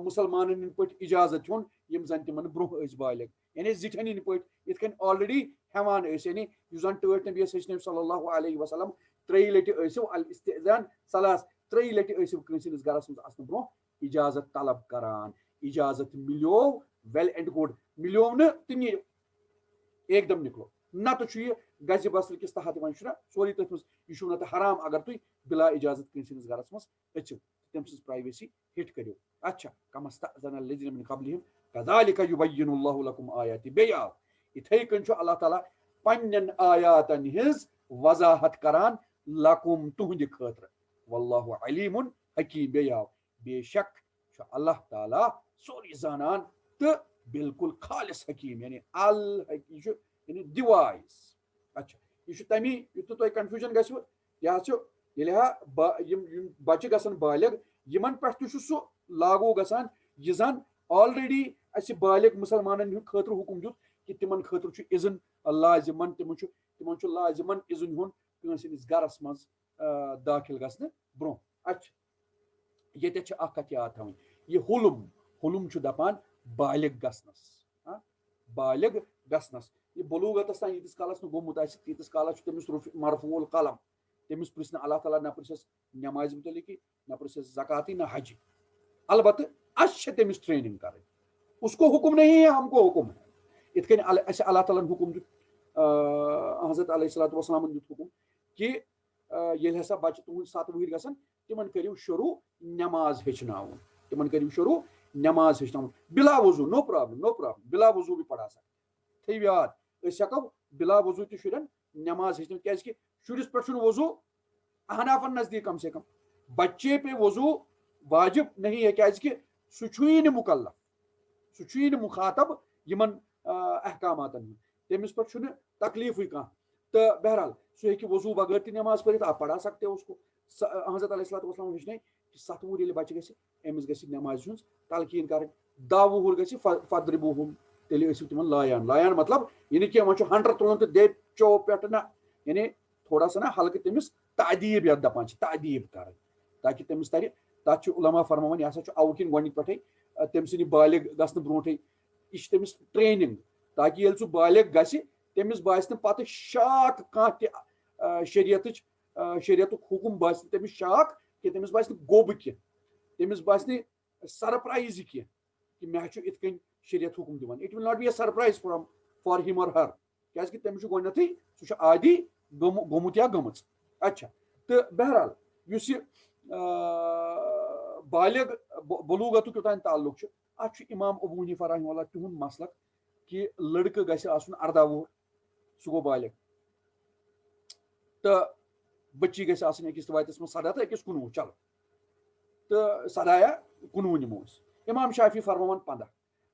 مُسلمانن ہٕنٛدۍ پٲٹھۍ اِجازت ہیوٚن یِم زن تِمن برونٛہہ ٲسۍ بالغ یعنی زِٹھٮ۪ن ہٕنٛدۍ پٲٹھۍ یِتھ کٔنۍ آلریڈی ہٮ۪وان ٲسۍ یعنی یُس زن ٹٲٹھۍ نبی ہیٚچھنٲوۍ صلی اللہ علیہ وسلم 3 لٹہِ ٲسِو الاستئذان ثلاث 3 لٹہِ ٲسِو کٲنٛسہِ ہٕنٛدِس گرس منٛز اژنہٕ برونٛہہ اِجازت طلب کران. اِجازت مِلیو ویل اینڈ گُڈ. مِلیو نہٕ تہٕ نیٖرِو ایک دم نِکلو. نتہٕ چھُ یہِ گزِ بصرٕ کِس تحت یِوان چھُنہ سورُے تٔتھۍ منٛز. یہِ چھُو نتہٕ حرام اگر تُہۍ بِلا اِجازت کٲنٛسہِ ہٕنٛدِس گرس منٛز أژِو تٔمۍ سٕنٛز پرایویسی ہِٹ کٔرِو. اچھا کم استأذن الذین من قبلہم کذالک یبین اللہ لکم آیاتہ. بیٚیہِ آو یِتھے کٔنۍ چھُ اللہ تعالیٰ پننٮ۪ن آیاتن ہٕنٛز وضاحت کران لکم تُہنٛدِ خٲطرٕ. واللہ علیم حکیم. بیٚیہِ آو بے شک چھُ اللہ تعالیٰ سورُے زانان تہٕ بالکل خالص حکیم یعنی یہِ چھُ یعنی ڈِوایز. اچھا یہ تمی یُتھ نہٕ تۄہہِ کنفیوٗجن گژھِوٕ. یہِ حظ چھُ ییٚلہِ ہا یِم بچہِ گژھن بالغ یِمن پٮ۪ٹھ تہِ چھُ سُہ لاگوٗ گژھان یہِ زن آلریڈی اَسہِ بالغ مُسلمانن ہٕنٛدِ خٲطرٕ حُکم دیُت کہِ تِمن خٲطرٕ چھُ اِذن لازِمن. تِمن چھُ لازِمن اِذن ہُنٛد کٲنٛسہِ ہٕنٛدِس گرس منٛز دٲخِل گژھنہٕ برونٛہہ. اچھا ییٚتٮ۪تھ چھِ اکھ کتھ یاد تھاوٕنۍ. یہِ حُلم چھُ دپان بالغ گژھنس. بالغ گژھنس یہِ بلوٗغتس تام ییٖتِس کالس نہٕ گوٚمُت آسہِ تیٖتِس کالس چھُ تٔمِس مرفوع القلم. تٔمِس پرژھِ نہٕ اللہ تعالیٰ نہ پرژھٮ۪س نٮ۪مازِ مُتعلقٕے نہ پرژھٮ۪س زکاتٕے نہ حجہِ. البتہٕ اَسہِ چھِ تٔمِس ٹریننگ کرٕنۍ. اس کو حکم نہیں ہے ہم کو حکم ہے. یِتھ کٔنۍ اَسہِ اللہ تعالیٰ ہن حکم دیُت حضرت علیہ الصلوۃ والسلامن دیُت حکم کہِ ییٚلہِ ہسا بچہِ تُہنٛدۍ 7 وُہٕرۍ گژھن تِمن کٔرِو شروٗع نٮ۪ماز ہیٚچھناوُن. تِمن کٔرِو شروٗع نٮ۪ماز ہیٚچھناوُن بِلا وضوٗ. نو پرابلم بِلا وضوٗ بھی پڑھا سکتے. تھٲیِو یاد أسۍ ہٮ۪کو بِلا وضوٗ تہِ شُرٮ۪ن نٮ۪ماز ہیٚچھنٲوِتھ کیازِ کہِ شُرِس پٮ۪ٹھ چھُنہٕ وضوٗ احنافن نزدیٖک کم سے کم بچے پے وضوٗ واجب نہیں ہے کیازِ کہِ سُہ چھُیی نہٕ مُکلف. سُہ چھُیی نہٕ مُخاطب یِمن احکاماتن ہُنٛد. تٔمِس پٮ۪ٹھ چھُنہٕ تکلیٖفٕے کانٛہہ. تہٕ بہرحال سُہ ہیٚکہِ وضوٗ بغٲر تہِ نٮ۪ماز پٔرِتھ. آپ پڑھا سکتے ہو اس کو. حضرت علیہ الصلوۃ والسلام ہیٚچھنٲے کہِ 7 وُہُر ییٚلہِ بچہِ گژھِ أمِس گژھِ نٮ۪مازِ ہٕنٛز تلقیٖن کَرٕنۍ. 10 وُہُر گژھِ فضربوٗہُم. تیٚلہِ ٲسِو تِمن لایان مطلب یہِ نہٕ کینٛہہ وۄنۍ چھُ ہنٛڈرٕ تُلُن تہٕ دیچو پٮ۪ٹھٕ نہ یعنی تھوڑا سا نہ ہلکہٕ تٔمِس تعدیٖب یتھ دپان چھِ تعدیٖب کرٕنۍ تاکہِ تٔمِس ترِ. تتھ چھُ علما فرماوان یہِ ہسا چھُ اَوٕ کِنۍ گۄڈنِکۍ پٮ۪ٹھٕے تٔمۍ سٕنٛدِ بالغ گژھنہٕ برونٛٹھٕے یہِ چھِ تٔمِس ٹریننگ تاکہِ ییٚلہِ سُہ بالغ گژھِ تٔمِس باسہِ نہٕ پتہٕ شاک کانٛہہ تہِ شریعتُک حُکم باسہِ نہٕ تٔمِس شاک کہِ تٔمِس باسہِ نہٕ گوٚب کینٛہہ. تٔمِس باسہِ نہٕ سرپرایز یہِ کینٛہہ کہِ مےٚ چھُ یِتھ کٔنۍ شریعت حُکم دِوان. It will not be a surprise for him or her کیازِ کہِ تٔمِس چھُ گۄڈنیتھٕے سُہ چھُ عادی گوٚمُت یا گٔمٕژ. اچھا تہٕ بہرحال یُس یہِ بالغ بلوٗغتُک یوٚتانۍ تعلُق چھُ اتھ چھُ امام ابوٗ حنیفہ رحمہ اللہ تِہُنٛد مسلک کہِ لڑکہٕ گژھِ آسُن 18 وُہُر سُہ گوٚو بالغ تہٕ بچی گژھِ آسٕنۍ أکِس رِوایتس منٛز 17 تہٕ أکِس 19 چلو تہٕ 17 یا 19 نِمو أسۍ. امام شافی فرماوان 15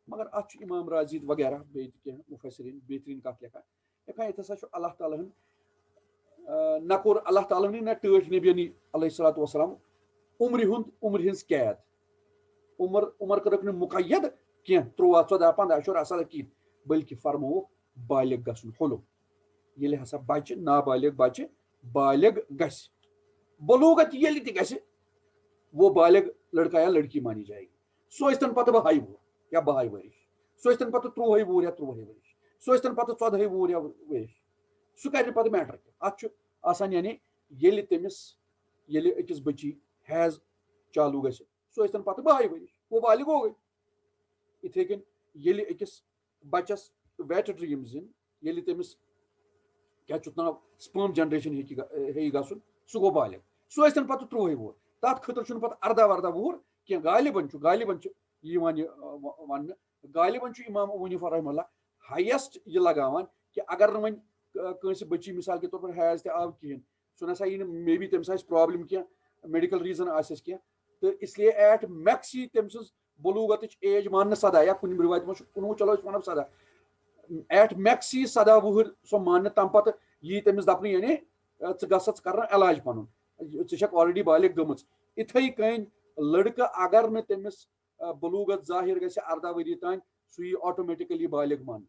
مگر اتھ چھُ امام راضی وغیرہ بیٚیہِ تہِ کینٛہہ مُفسریٖن بہتریٖن کتھ لیکھان ییٚتہِ ہسا چھُ اللہ تعالیٰ ہن نہ کوٚر اللہ تعالیٰ ہنٕے نہ ٹٲٹھۍ نبی علیہ الصلوۃ والسلام عمرِ ہٕنٛز قید. عمر کٔرٕکھ نہٕ مُقید کینٛہہ 13 14 15 16 17 کِہینۍ بٔلکہِ فرمووُکھ بالغ گژھُن. حُلم ییٚلہِ ہسا بچہِ نابالغ بچہِ بالغ گژھِ بلوٗغت ییٚلہِ تہِ گژھِ وہ بالغ لڑکا یا لڑکی مانی جائے گی. سُہ ٲسۍتن پتہٕ 12 وُہُر یا 12 ؤرِش. سُہ ٲسۍتن پتہٕ 13 وُہُر یا 13 ؤرِش. سُہ ٲسۍتن پتہٕ 14 وُہُر یا ؤرِش. سُہ کرِ نہٕ پتہٕ میٹر کینٛہہ. اتھ چھُ آسان یعنی ییٚلہِ أکِس بچی حیض چالوٗ گژھِ سُہ ٲسۍتن پتہٕ 12 ؤرِش وہ بالغ ہو گٔے. یِتھے کٔنۍ ییٚلہِ أکِس بچس ویٹ ڈریٖمز یِن ییٚلہِ تٔمِس کیاہ چھُ ناو سپرم جنریشن ہیٚیہِ گژھُن سُہ گوٚو بالغ. سُہ ٲسۍتن پتہٕ 13 وُہُر. تتھ خٲطرٕ چھُنہٕ پتہٕ 18 وردہ وُہُر کینٛہہ. غالبن چھُ یِوان یہِ وننہٕ غالبن چھُ امام ابوٗ حنیفہ رحمہ اللہ ہایسٹ یہِ لگاوان کہِ اگر نہٕ وۄنۍ کٲنٛسہِ بچی مثال کے طور پر حیض تہِ آو کِہینۍ سُہ نسا یی نہٕ مے بی تٔمِس آسہِ پرابلم کینٛہہ میڈِکل ریٖزن آسٮ۪س کینٛہہ تہٕ اس لیے ایٹ میکس یی تٔمۍ سٕنٛز بلوٗغتٕچ ایج ماننہٕ 17 یا کُنہِ رِوایتہِ منٛز چھُ 19 چلو أسۍ وَنو 17 ایٹ میکس یی 17 وُہُر سۄ ماننہٕ تَمہِ پتہٕ یی تٔمِس دپنہٕ یعنی ژٕ گژھ ژٕ کر علاج پنُن ژٕ چھکھ آلریڈی بالغ گٔمٕژ. یِتھے کٔنۍ لڑکہٕ اگر نہٕ تٔمِس بلوٗغت ظٲہِر گژھِ 18 ؤری تانۍ سُہ یی آٹومیٹِکلی بالغ ماننہٕ.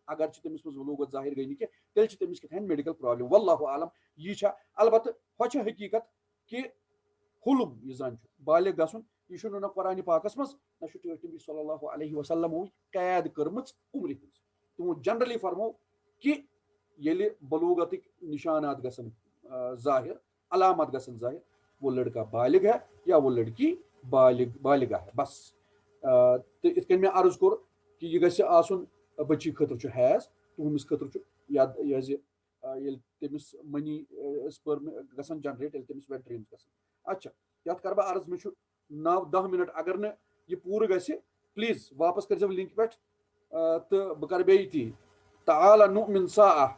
اگر چھِ تٔمِس منٛز بلوٗغت ظٲہِر گٔے نہٕ کینٛہہ تیٚلہِ چھِ تٔمِس کیٛاہ تھانۍ میڈِکل پرابلم. واللہ عالم یہِ چھےٚ البتہٕ ہۄ چھِ حقیٖقت کہِ حُلم یُس زن چھُ بالغ گژھُن یہِ چھُنہٕ نہ قرآنِ پاکس منٛز نہ چھُ ٹٲٹھۍ نبی صلی اللہ علیہ وسلمو قید کٔرمٕژ عمرِ ہٕنٛز. تِمو جنرلی فرمو کہِ ییٚلہِ بلوٗغتٕکۍ نِشانات گژھن ظٲہِر علامت گژھن ظٲہِر وہ لڑکا بالغ ہے یا وہ لڑکی بالغہ ہے بس تو ات کن میں عرض کور کہ یہ گژھِ آسُن بچی خٲطرٕ چھُ حیض تُہنٛدِس خٲطرٕ چھُ یہِ حظ ییٚلہِ تٔمِس منی سپرم گژھان جنریٹ ییٚلہِ تٔمِس ویٹ ڈریٖمز گژھان اچھا یتھ کرٕ بہٕ عرض مےٚ چھُ 9-10 منٹ اگر نہٕ یہِ پوٗرٕ گژھِ پلیٖز واپس کٔرۍزیو لِنک پٮ۪ٹھ تہٕ بہٕ کرٕ بیٚیہِ تی تعالى نؤمن ساعة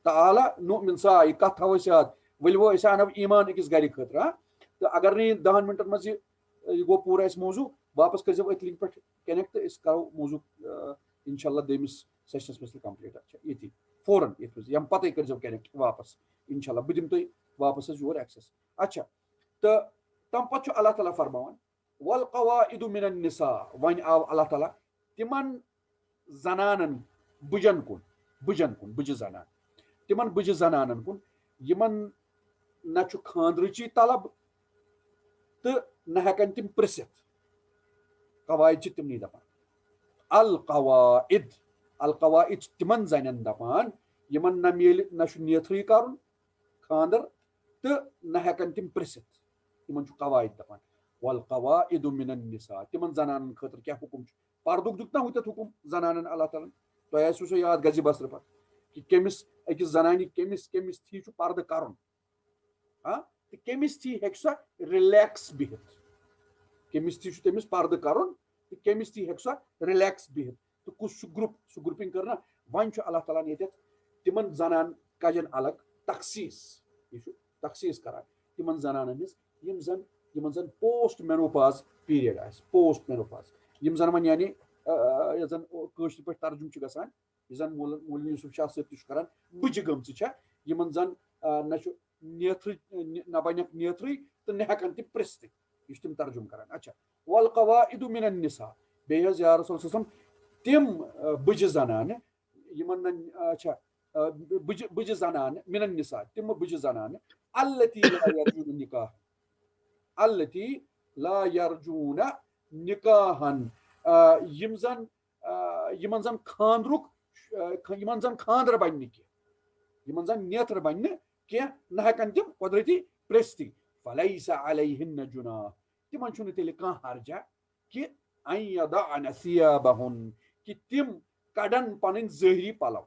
تعالى نؤمن ساعة یہ کتھ تھاو أسۍ یاد ؤلِو أسۍ انو ایمان أکِس گرِ خٲطرٕ تہٕ اگر نہٕ یہِ 10 منٹن منٛز یہِ گوٚو پوٗرٕ اَسہِ موضوٗع واپس کٔرۍزیو أتھۍ لِنک پٮ۪ٹھ کنیکٹ تہٕ أسۍ کرو موضوٗع انشاءاللہ دوٚیمِس سیشنس منٛز تہِ کمپلیٖٹ اچھا ییٚتی فوراً ییٚتھۍ منٛز ییٚمہِ پتے کٔرۍزیو کنیکٹ واپس انشاءاللہ بہٕ دِمہٕ تۄہہِ واپس حظ یور ایکسس اچھا تہٕ تمہِ پتہٕ چھُ اللہ تعالیٰ فرماوان والقواعد من النساء وۄنۍ آو اللہ تعالیٰ تِمن زنانن بٕجن کُن بٕجہِ زنان تِمن بٕجہِ زنانن کُن یِمن نہ چھُ خاندرٕچی طلب تہٕ نہ ہٮ۪کن تِم پرژھِتھ قواعد چھِ تِمنٕے دپان القواعد چھِ تِمن زنٮ۪ن دپان یِمن نہ میلہِ نہ چھُ نیتھٕے کرُن خاندر تہٕ نہ ہٮ۪کن تِم پرژھِتھ تِمن چھُ قواعد دپان والقواعد من النساء تِمن زنانن خٲطرٕ کیٛاہ حُکُم چھُ پردُک دیُت نہ ہُتٮ۪تھ حُکُم زنانن اللہ تعالیٰ ہن تۄہہِ آسِوٕ سُہ یاد گزِ بصرٕ پتہٕ کہ کٔمِس أکِس زنانہِ کٔمِس تھی چھُ پردٕ کرُن تہٕ کٔمِس تھی ہیٚکہِ سۄ رِلیکس بِہِتھ کٔمِس تھی چھُ تٔمِس پردٕ کرُن تہٕ کٔمِس تھی ہیٚکہِ سۄ رِلیکس بِہِتھ تہٕ کُس چھُ گرُپ سُہ گرُپِنگ کٔر نہ وۄنۍ چھُ اللہ تعالیٰ ہن ییٚتٮ۪تھ تِمن زنان کجن الگ تخصیٖص یہِ چھُ تخصیٖص کران تِمن زنانن ہٕنٛز یِمن زن پوسٹ مینوپاز پیریڈ آسہِ پوسٹ مینوپاز یِم زن وۄنۍ یعنی یتھ زن کٲشِر پٲٹھۍ ترجُمہٕ چھُ گژھان یہِ زن مولوی یوٗسف شاہ صٲب تہِ چھُ کران بٕجہِ گٔمژٕ چھےٚ یِمن زن نہ چھُ نیتھٕے نہ بنٮ۪کھ نیتھٕے تہٕ نہ ہٮ۪کن تِم پرژھتھٕے یہِ چھُ تِم ترجُمہٕ کران اچھا والقواعد من النساء بیٚیہِ حظ یا رسول صلی اللہ علیہ وسلم تِم بٕجہِ زنانہٕ یِمن نہٕ اچھا بٕجہِ زنانہٕ من النساء تِم بٕجہِ زنانہٕ التی لا یرجون نکاح التی لا یرجون نکاحن یِمن زن خاندرُک یِمن زن خاندر بنہِ نہٕ کینٛہہ یِمن زن نیتر بنہِ نہٕ کینٛہہ نہ ہٮ۪کن تِم قۄدرٔتی پرژھتھٕے فلیس علیہن جناح تِمن چھُنہٕ تیٚلہِ کانٛہہ حرجہ کہِ ان یضعن ثیابہن کہِ تِم کڑن پنٕنۍ ظٲہری پلو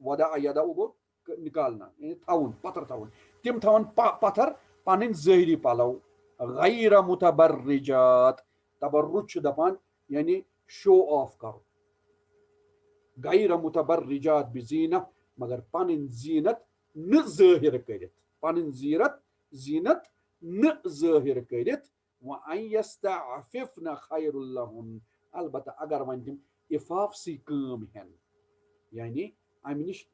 وضع گوٚو نکالنا یعنی تھاوُن پتھر تھاوُن تِم تھاون پتھر پنٕنۍ ظٲہری پلو غیر متبرجات تبرج چھُ دپان یعنی شو آف کرُن غیر متبرجات بزینہ مگر پنٕنۍ زیٖنت نہٕ ظٲہر کٔرِتھ پنٕنۍ زیٖنت نہٕ ظٲہر کٔرِتھ وَأَن یَسْتَعْفِفْنَ خَیْرٌ لَہُنَّ البتہ اگر وۄنۍ تِم اِفافسٕے کٲم ہٮ۪ن یعنی امہِ نِش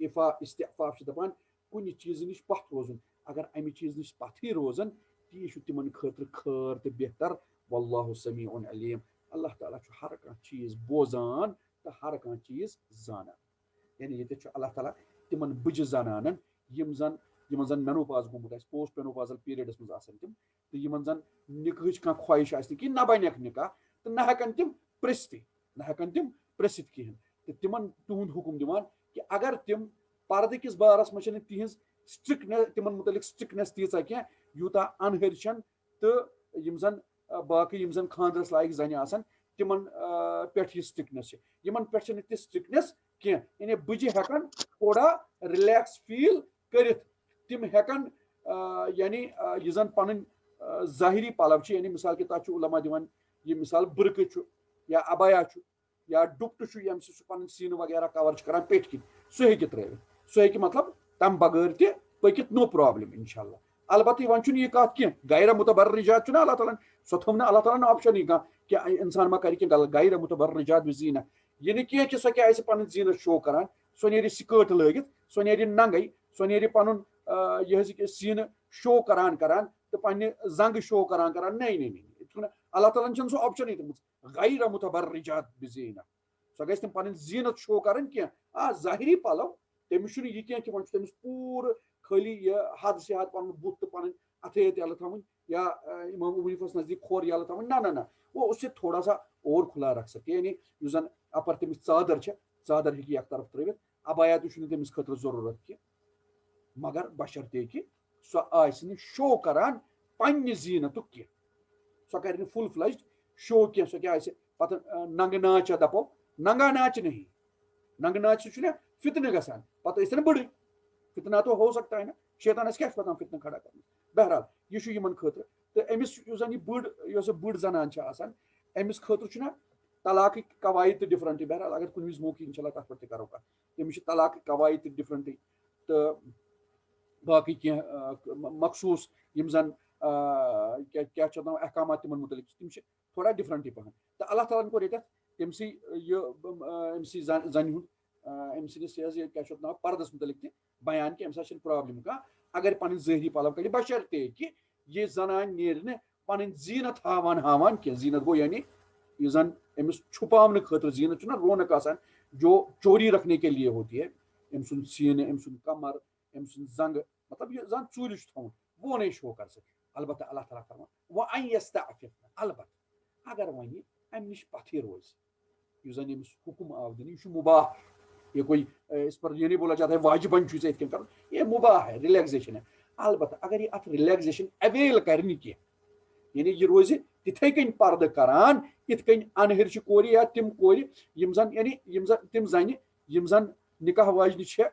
استعفاف چھِ دپان کُنہِ چیٖزٕ نِش پتھ روزُن اگر امہِ چیٖزٕ نِش پتھٕے روزن تی چھُ تِمن خٲطرٕ خٲر تہٕ بہتر واللہ سمیع علیم اللہ تعالیٰ چھُ ہر کانٛہہ چیٖز بوزان تہٕ ہر کانٛہہ چیٖز زانان یعنی ییٚتٮ۪تھ چھُ اللہ تعالیٰ تِمن بٕجہِ زنانن یِمن زن مینوپاز گوٚمُت آسہِ پوسٹ مینوپازل پیریڈس منٛز آسن تِم تہٕ یِمن زن نِکاحٕچ کانٛہہ خواہش آسہِ نہٕ کِہیٖنۍ نہ بنٮ۪کھ نکاح تہٕ نہ ہٮ۪کن تِم پرژھِتھ کِہیٖنۍ تہٕ تِمن تُہُنٛد حُکُم دِوان کہِ اگر تِم پردٕ کِس بارس منٛز چھنہٕ تِہنٛز سٹرکنیس تِمن مُتعلق سٹرکنیس تیٖژاہ کینٛہہ یوٗتاہ انہٕرۍ چھنہٕ تہٕ یِم زن باقٕے یِم زن خاندرس لایق زنہِ آسن تِمن پٮ۪ٹھ یہِ سٹرکنیس چھِ یِمن پٮ۪ٹھ چھنہٕ تِژھ سٹرکنیس کینٛہہ یعنی بٕجہِ ہٮ۪کن تھوڑا رِلیکس فیٖل کٔرِتھ تِم ہٮ۪کن یعنی یہِ زن پنٕنۍ ظٲہری پلو چھِ یعنی مثال کے تتھ چھُ علما دِوان یہِ مثال بُرقہٕ چھُ یا ابیا چھُ یا ڈُپٹہٕ چھُ ییٚمہِ سۭتۍ سُہ پنٕنۍ سیٖنہٕ وغیرہ کور چھُ کران پیٚٹھۍ کِنۍ سُہ ہیٚکہِ ترٲوِتھ سُہ ہیٚکہِ مطلب تمہِ بغٲر تہِ پٔکِتھ نو پرابلم انشاءاللہ البتہ وۄنۍ چھُنہٕ یہِ کتھ کینٛہہ غیر متبرجات چھُنہ اللہ تعالیٰ ہن سۄ تھٲو نہٕ اللہ تعالیٰ ہن آپشنٕے کانٛہہ کہِ انسان ما کرِ کینٛہہ غلط غیر متبرجات بزینہ یہِ نہٕ کینٛہہ کہِ سۄ کیٛاہ آسہِ پنٕنۍ زیٖنت شو کران سۄ نیرِ سِکٲٹ لٲگِتھ سۄ نیرِ ننگے سۄ نیرِ پنُن یہِ حظ یہِ سیٖنہٕ شو کران تہٕ پننہِ زنگہٕ شو کران نہ اللہ تعالیٰ ہن چھنہٕ سۄ آپشنٕے تھٲومٕژ غیر متبرجات بزینہ سۄ گژھِ نہٕ پنٕنۍ زیٖنت شو کرٕنۍ کینٛہہ ظٲہری پلو تٔمِس چھُنہٕ یہِ کینٛہہ کہِ وۄنۍ چھُ تٔمِس پوٗرٕ خٲلی یہِ حد سے حد پنُن بُتھ تہٕ پنٕنۍ اَتھے یٲتۍ یَلہٕ تھاوٕنۍ یا امام ابو حنیفہَس نزدیٖک کھور یَلہٕ تھاوٕنۍ نہ وہ اسے تھوڑا سا اور کھُلا رکھ سکتے یعنی یُس زن اپر تٔمِس ژادر چھےٚ ژادر ہیٚکہِ یکھ طرف ترٲوِتھ ابیا تہِ چھُنہٕ تٔمِس خٲطرٕ ضروٗرت کینٛہہ مگر بشرطے کہِ سۄ آسہِ نہٕ شو کران پننہِ زیٖنتُک کینٛہہ سۄ کرِ نہٕ فُل فلجڈ شو کینٛہہ سۄ کیٛاہ آسہِ پتہٕ ننگہٕ ناچا دپو ننگا ناچ نہیں ننگہٕ ناچ چھُ نا فتنہٕ گژھان پتہٕ ٲسۍ نہٕ بٔڑٕے فتنہ تو ہو سکتا ہے نا شیطانس کیٛاہ چھُ پکان فتنہٕ کھڑا کرنس بہرحال یہ چھُ یِمن خٲطرٕ تہٕ أمِس یُس زن یہِ یۄس بٔڑ زنان چھِ آسان أمِس خٲطرٕ چھُ نا طلاقٕکۍ قواعد تہِ ڈفرنٹٕے بہرحال اگر کُنہِ وِزِ موقعہٕ انشاء اللہ تتھ پٮ۪ٹھ تہِ کرو کتھ تٔمِس چھِ طلاقٕکۍ قواعد تہِ ڈفرنٹٕے تہٕ باقٕے کینٛہہ مخصوٗص یِم زن کیٛاہ چھِ ونان احکامات تِمن متعلق تِم چھِ تھوڑا ڈفرنٹٕے پہن تہٕ اللہ تعالیٰ ہن کوٚر ییٚتٮ۪تھ تٔمسٕے یہِ أمسٕے زنہِ ہُنٛد أمۍ سٕنٛدِس یہِ حظ یہِ کیٛاہ چھُ اتھ ناو پردس متعلق تہِ بیان کہِ أمِس حظ چھنہٕ پرابلم کانٛہہ اگر پنٕنۍ ظٲہری پلو کڑِ بشرطے کہِ یہِ زنان نیرِ نہٕ پنٕنۍ زیٖنت ہاوان کینٛہہ زیٖنت گوٚو یعنی یُس زن أمِس چھُپاونہٕ خٲطرٕ زیٖنت چھُنہ رونق آسان جو چوری رکھنے کے لیے ہوتی ہے أمۍ سُنٛد سیٖنہٕ أمۍ سُنٛد کمر أمۍ سُنٛد زنٛگہٕ مطلب یہِ زن ژوٗرِ چھُ تھاوُن وہ نہیں شو کر سکے البتہ اللہ تعالیٰ فرمان وَأَن يَسْتَعْفِفْنَ البتہ اگر وۄنۍ امہِ نِش پتھٕے روزِ یُس زن أمِس حُکم آو دِنہٕ یہِ چھُ مُباح یہ کوئی اس پر یہ نہیں بولا جاتا ہے واجباً چھُ ژےٚ یِتھ کٔنۍ کرُن یہ مُباح ہے رِلیکزیشن ہے البتہ اگر یہِ اتھ رِلیکزیشن اویل کرِ نہٕ کینٛہہ یعنی یہِ روزِ تِتھے کٔنۍ پردٕ کران یِتھ کٔنۍ انہٕرِ چھِ کورِ یا تِم کورِ یِم زن یعنی یِم زن تِم زنہِ یِم زن نکاح واجنہِ چھےٚ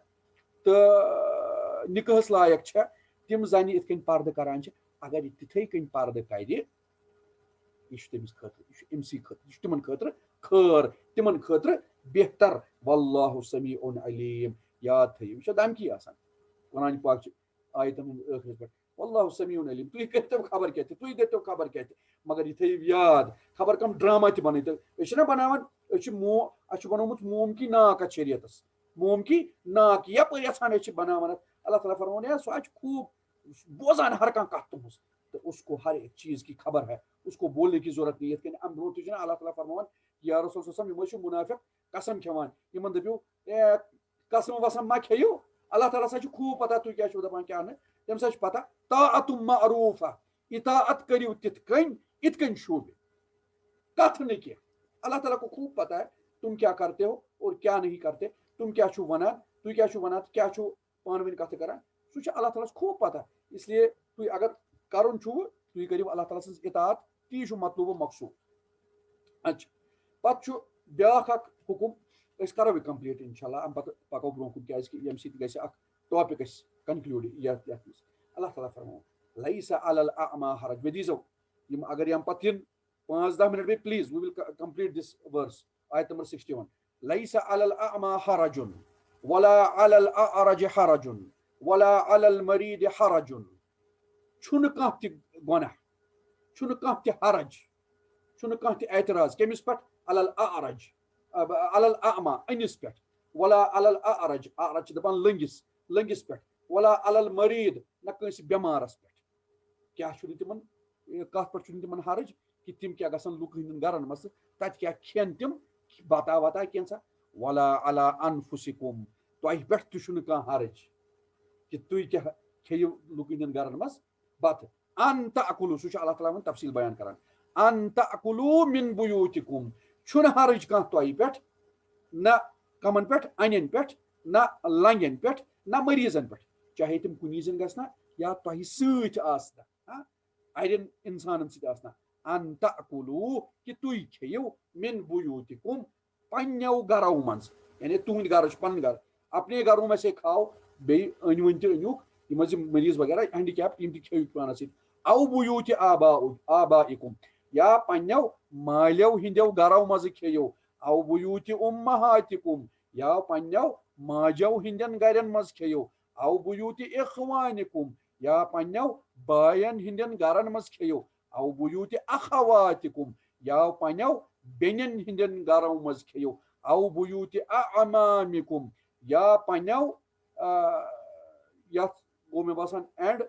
تہٕ نکاحس لایق چھےٚ تِم زنہِ یِتھ کٔنۍ پردٕ کران چھِ اگر یہِ تِتھے کٔنۍ پردٕ کرِ یہِ چھُ تٔمِس خٲطرٕ یہِ چھُ أمسٕے خٲطرٕ یہِ چھُ تِمن خٲطرٕ خٲر تِمن خٲطرٕ بہتر واللہ سمیع علیم یاد تھٲیِو یہِ چھےٚ دھمکی آسان قرآن پاک چھِ آیتن ہٕنٛدِ ٲخرس پٮ۪ٹھ واللہ سمیع علیم تُہۍ کٔرتو خبر کیٛاہ تہِ تُہۍ دٔپتو خبر کیٛاہ تہِ مگر یہِ تھٲیِو یاد خبر کم ڈراما تہِ بنٲیتو أسۍ چھِنہ بناوان أسۍ چھِ اَسہِ چھُ بنومُت موم کی ناک اتھ شریعتس موم کی ناک یپٲرۍ یژھان أسۍ چھِ بناوان اتھ اللہ تعالیٰ فرمون ہے سُہ حظ چھُ خوٗب بوزان ہر کانٛہہ کتھ تُہنٛز تہٕ اس کو ہر ایک چیز کی خبر ہے اس کو بولنے کی ضرورت نہیں یِتھ کٔنۍ امہِ برونٛٹھ تہِ چھُنہ اللہ تعالیٰ فرماوان یا رسول صلی اللہ علیہ وسلم یِم حظ چھِ مُنافِق قسم کھٮ۪وان یِمن دٔپِو اے قسم وسم ما کھیٚیِو اللہ تعالیٰ ہسا چھُ خوٗب پتہ تُہۍ کیٛاہ چھِو دپان کیٛاہ نہٕ تٔمِس حظ چھِ پتہ طاعتُ معروٗفہ اطاعت کٔرِو تِتھ کٔنۍ یِتھ کٔنۍ شوٗبہِ کتھ نہٕ کینٛہہ اللہ تعالیٰ کو خوٗب پتہ ہے تُم کیٛاہ کرتے ہو اور کیٛاہ نہیں کرتے تُم کیٛاہ چھِو ونان تُہۍ کیٛاہ چھِو ونان تہٕ کیٛاہ چھِو پانہٕ ؤنۍ کتھٕ کران سُہ چھُ اللہ تعالیٰ ہس خوٗب پتہ اس لیے تُہۍ اگر کرُن چھُوٕ تُہۍ کٔرِو اللہ تعالیٰ سٕنٛز اطاعت تی چھُ مطلوب و مقصوٗد اچھا پتہٕ چھُ بیاکھ اکھ حُکُم أسۍ کرو یہِ کمپلیٖٹ انشاء اللہ امہِ پتہٕ پکو برونٛہہ کُن کیٛازِ کہِ ییٚمہِ سۭتۍ گژھِ اکھ ٹاپِک أسۍ کنکلوٗڈ یتھ منٛز اللہ تعالیٰ فرماوان لیسا علی الاعمى حرج مےٚ دیٖزیو یِم اگر یِم پتہٕ یِن 5-10 منٹ بیٚیہِ پلیٖز وی ول کمپلیٖٹ دِس ورس آیت نمبر 61 لیسا علی الاعمى حرج ولا علی الاعرج حرج ولا علی المریض حرج چھُنہٕ کانٛہہ تہِ گۄناہ چھُنہٕ کانٛہہ تہِ حرج چھُنہٕ کانٛہہ تہِ اعتراض کٔمِس پٮ۪ٹھ علی الاعرج علی الاعمى أنِس پٮ۪ٹھ ولا علی الاعرج اعرج چھِ دپان لٔنٛگِس پٮ۪ٹھ ولا علی المریض نہ کٲنٛسہِ بٮ۪مارس پٮ۪ٹھ کیٛاہ چھُنہٕ تِمن کتھ پٮ۪ٹھ چھُنہٕ تِمن حرج کہِ تِم کیٛاہ گژھن لُکہٕ ہٕنٛدٮ۪ن گرن منٛز تتہِ کیٛاہ کھٮ۪ن تِم بتا وتا کینٛژھا ولا علی انفسکم تۄہہِ پٮ۪ٹھ تہِ چھُنہٕ کانٛہہ حرج کہِ تُہۍ کیٛاہ کھیٚیِو لُکہٕ ہٕنٛدٮ۪ن گرن منٛز بتہٕ ان تأکلوا سُہ چھُ اللہ تعالیٰ ہن تفصیٖل بیان کران ان تأکلوا من بیوٗتکم چھُنہٕ حرج کانٛہہ تۄہہِ پٮ۪ٹھ نہ کمن پٮ۪ٹھ انٮ۪ن پٮ۪ٹھ نہ لنٛگٮ۪ن پٮ۪ٹھ نہ مریٖضن پٮ۪ٹھ چاہے تِم کُنی زٔنۍ گژھنا یا تۄہہِ سۭتۍ آسنا اڑٮ۪ن انسانن سۭتۍ آسنا ان تأکلوا کہِ تُہۍ کھیٚیِو من بیوٗتکم پننٮ۪و گرو منٛز یعنی تُہنٛدۍ گرٕ چھُ پنُن گرٕ اپنے گروں میں سے کھاو بیٚیہِ أنۍ ؤنۍ تہِ أنِوُکھ یِم حظ یِم مریٖض وغیرہ ہینڈِکیپ یِم تہِ کھیٚیِو پانس سۭتۍ او بیوٗتِ آبائکم یا پننٮ۪و مالیو ہٕنٛدٮ۪و گرو منٛزٕ کھیٚیِو او بیوٗتِ اُمہاتکم یا پننٮ۪و ماجو ہٕنٛدٮ۪ن گرن منٛز کھیٚیِو او بیوٗتِ اخوانکم یا پننٮ۪و باین ہٕنٛدٮ۪ن گرن منٛز کھیٚیِو او بیوٗتِ اخواتکم یا پننٮ۪و بیٚنٮ۪ن ہٕنٛدٮ۪ن گرو منٛز کھیٚیِو او بیوٗتِ اعمامکم یا پننٮ۪و یتھ گوٚو مےٚ باسان اینڈ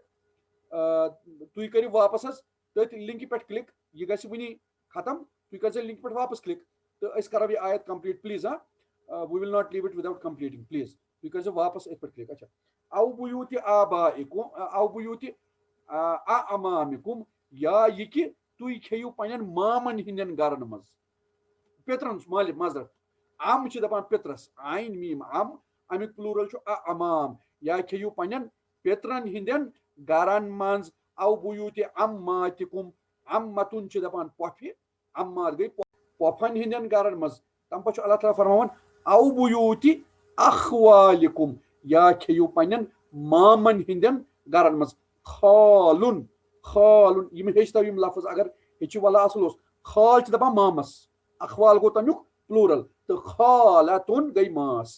تُہۍ کٔرِو واپس حظ تٔتھۍ لِنکہِ پٮ۪ٹھ کِلک یہِ گژھِ وٕنی ختم تُہۍ کٔرۍزیو لِنکہِ پٮ۪ٹھ واپس کِلک تہٕ أسۍ کرو یہِ آیت complete please we will not leave it without completing please تُہۍ کٔرۍزیو واپس أتھۍ پٮ۪ٹھ کِلک اچھا او بیوٗتِ آبائکم او بیوٗتِ اعمامکم یا یہِ کہِ تُہۍ کھیٚیِو پننٮ۪ن مامن ہٕنٛدٮ۪ن گرن منٛز پیترن مالہِ معذرت ام چھِ دپان پِترس عین میٖم ام امیُک پلوٗرل چھُ اعمام یا کھیٚیِو پننٮ۪ن پیترن ہٕنٛدٮ۪ن گرن منٛز او بیوٗتِ عماتِکُم عمتُن چھِ دپان پۄپھِ عمات گٔے پۄپھن ہٕنٛدٮ۪ن گرن منٛز تمہِ پتہٕ چھُ اللہ تعالیٰ فرماوان او بیوٗتِ اخوالِکُم یا کھیٚیِو پننٮ۪ن مامن ہٕنٛدٮ۪ن گرن منٛز خالُن خالُن یِم ہیٚچھتو یِم لفظ اگر ہیٚچھِو واللہ اصل اوس خال چھِ دپان مامس اخوال گوٚو تمیُک پلوٗرل تہٕ خالاتُن گٔے ماس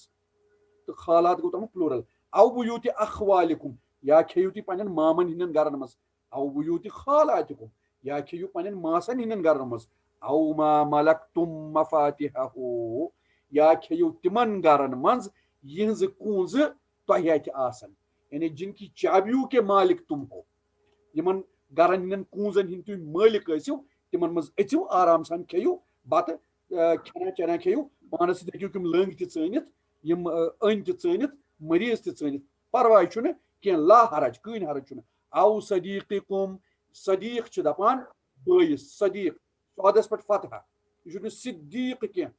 تہٕ خالات گوٚو تمیُک پلوٗرل او بیوٗتِ اخوالِکُم یا کھیٚیِو تُہۍ پننٮ۪ن مامن ہٕنٛدٮ۪ن گرن منٛز او بیوٗتِ خالاتِکُم یا کھیٚیِو پننٮ۪ن ماسن ہٕنٛدٮ۪ن گرن منٛز او ما ملکتُم مفاتحہُ یا کھیٚیِو تِمن گرن منٛز یِہنٛزٕ کونٛزٕ تۄہہِ اتھِ آسن یعنی جن کی چابیو کے مالک تم ہو یمن گرن ہٕنٛدٮ۪ن کونٛزن ہٕنٛدۍ تُہۍ مٲلِک ٲسِو تِمن منٛز أژِو آرام سان کھیٚیِو بتہٕ کھٮ۪نا چٮ۪نا کھیٚیِو پانس سۭتۍ ہیٚکِو تِم لٔنٛگۍ تہِ ژٲنِتھ یِم أنۍ تہِ ژٲنِتھ مریض تہِ ژٲنِتھ پرواے چھُنہٕ کینٛہہ لا حرج کٕہٕنۍ حرج چھُنہٕ او صدیقکُم صدیق چھِ دپان بٲیِس صدیق سودس پٮ۪ٹھ فتحہ یہِ چھُنہٕ صدیق کینٛہہ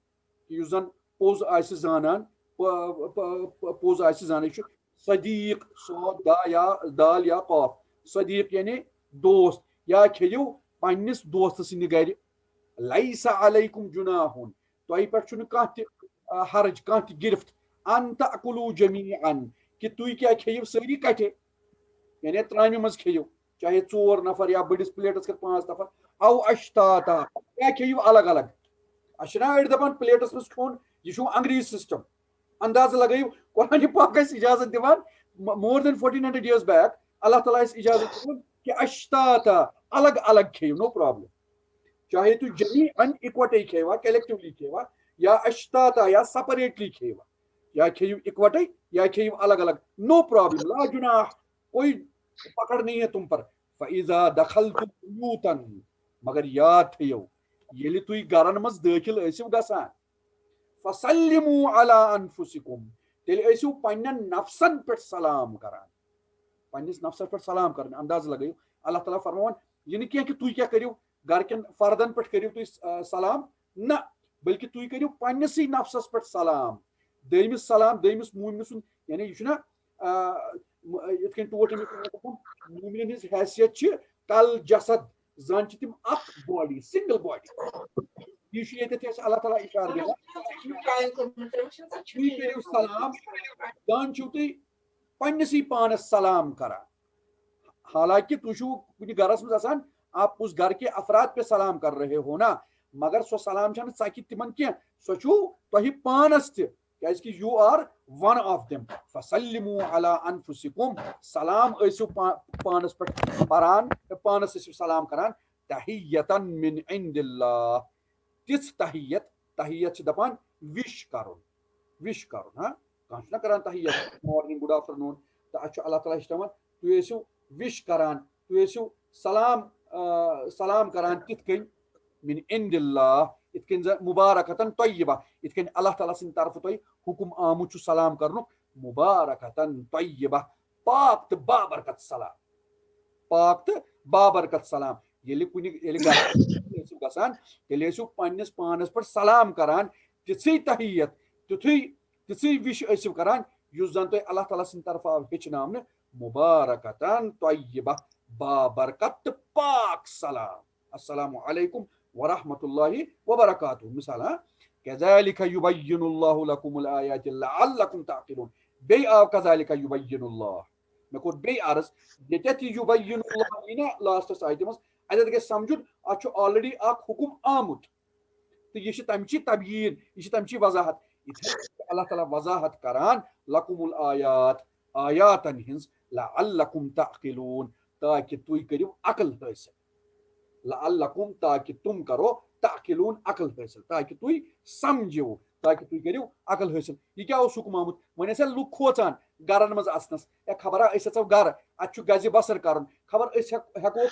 یُس زن پوٚز آسہِ زانان پوٚز آسہِ زانان یہِ چھُ صدیق صاد دال یا قاف صدیق یعنی دوست یا کھیٚیِو پننِس دوست سٕنٛدِ گرِ لیسا علیکم جناحُن تۄہہِ پٮ۪ٹھ چھُنہٕ کانٛہہ تہِ حرج کانٛہہ تہِ گرفت ان تأکلوا جمیعن کہ تُہۍ کیٛاہ کھیٚیِو سٲری کٹھے یعنی ترامہِ منٛز کھیٚیِو چاہے 4 نفر یا بٔڑِس پلیٹس کھٮ۪تھ 5 نفر او اشتاتا یا کھیٚیِو الگ الگ اَسہِ چھِنہ أڑۍ دپان پلیٹس منٛز کھیوٚن یہِ چھُ انگریز سسٹم اندازٕ لگٲیِو قرآنِ پاک آسہِ اجازت دِوان مور دین 1400 years بیک اللہ تعالیٰ آسہِ اجازت دِوان کہ اشتاتا الگ الگ کھیٚیِو نو پرابلم چاہے تُہۍ جمیعن اِکوٹے کھیٚیوا کلیکٹولی کھیٚیوا یا اشتاتا یا سپریٹلی کھیٚیوا یا کھیٚیِو اِکوٹے یا کھیٚیِو الگ الگ نو پرابلم لا جناح کوئی پکڑ نہیں ہے تم پر فاذا دخلتم بیوتا مگر یاد تھٲیِو ییٚلہِ تُہۍ گرن منٛز دٲخل ٲسِو گژھان فسلموا علی انفسکم تیٚلہِ ٲسِو پننٮ۪ن نفسن پٮ۪ٹھ سلام کران پننِس نفسس پٮ۪ٹھ سلام کران اندازٕ لگٲیِو اللہ تعالیٰ فرماوان یہِ نہٕ کینٛہہ کہ تُہۍ کیٛاہ کٔرِو گرکٮ۪ن فردن پٮ۪ٹھ کٔرِو تُہۍ سلام نہ بلکہِ تُہۍ کٔرِو پننِسٕے نفسس پٮ۪ٹھ سلام دوٚیمِس سلام دوٚیمِس مومنہٕ سُنٛد یعنی یہِ چھُنہ یِتھ کٔنۍ ٹوٹل مومنن ہٕنٛز حیثیت چھِ کل جسد زن چھِ تِم اکھ باڈی سنگل باڈی یہِ چھُ ییٚتٮ۪تھ اَسہِ اللہ تعالیٰ اِشارٕ دِوان تُہۍ کٔرِو سلام زن چھِو تُہۍ پننِسٕے پانس سلام کران حالانکہ تُہۍ چھِو کُنہِ گرس منٛز آسان آپ اس گھر کے افراد پہ سلام کر رہے ہو نا مگر سۄ سلام چھنہٕ ژکہِ تِمن کینٛہہ سۄ چھُو تۄہہِ پانس تہِ کیازِ کہِ یوٗ آر ون آف دِم فسلموا علی انفسکم سلام ٲسِو پانس پٮ۪ٹھ پران پانس ٲسِو سلام کران تحیتن من عند اللہ تِژھ تحیت چھِ دپان وِش کرُن ہاں کانٛہہ چھُنہ کران تحیت مارنِنگ گُڈ آفٹرنوٗن تہٕ اَتھ چھُ اللہ تعالیٰ چھُ دپان تُہۍ ٲسِو وِش کران تُہۍ ٲسِو سلام کران تِتھ کٔنۍ من عند اللہ یِتھ کٔنۍ زن مبارکتن طیبہ یِتھ کٔنۍ اللہ تعالیٰ سٕنٛدِ طرفہٕ تۄہہِ حُکُم آمُت چھُ سلام کرنُک مبارکتن طیبہ پاک تہٕ بابرکت سلام ییٚلہِ ٲسِو گژھان تیٚلہِ ٲسِو پننِس پانس پٮ۪ٹھ سلام کران تِژھٕے تحیت تِژھٕے وِش ٲسِو کران یُس زن تۄہہِ اللہ تعالیٰ سٕنٛدِ طرفہٕ آو ہیٚچھناونہٕ مبارکتن طیبہ بابرکت تہٕ پاک سلام السلام علیکم ورحمۃ اللہ وبرکاتہ مثال کذالک یبین اللہ لکم الآیات لعلکم تعقلون بیٚیہِ آو کذالک یبین اللہ مےٚ کوٚر بیٚیہِ عرض ییٚتٮ۪تھ یہِ یبین اللہ یی نا لاسٹس آیتہِ منٛز اَتٮ۪تھ گژھِ سمجھُن اَتھ چھُ آلریڈی اکھ حُکُم آمُت تہٕ یہِ چھِ تمچی تبیٖن یہِ چھِ تمچی وضاحت یِتھٕے اللہ تعالیٰ وضاحت کران لکم الآیات آیاتن ہٕنٛز لعلکم تعقلون تاکہِ تُہۍ کٔرِو عقل حٲصِل لعلکم تاکہِ تُم کرو تعقلون عقل حٲصِل تاکہِ تُہۍ سمجھِو تاکہِ تُہۍ کٔرِو عقل حٲصِل یہِ کیٛاہ اوس حُکُم آمُت وۄنۍ ٲسۍ لُکھ کھوژان گرن منٛز اژنس یا خبرا أسۍ اژو گرٕ اتہِ چھُ گزِ بسر کرُن خبر أسۍ ہٮ۪کو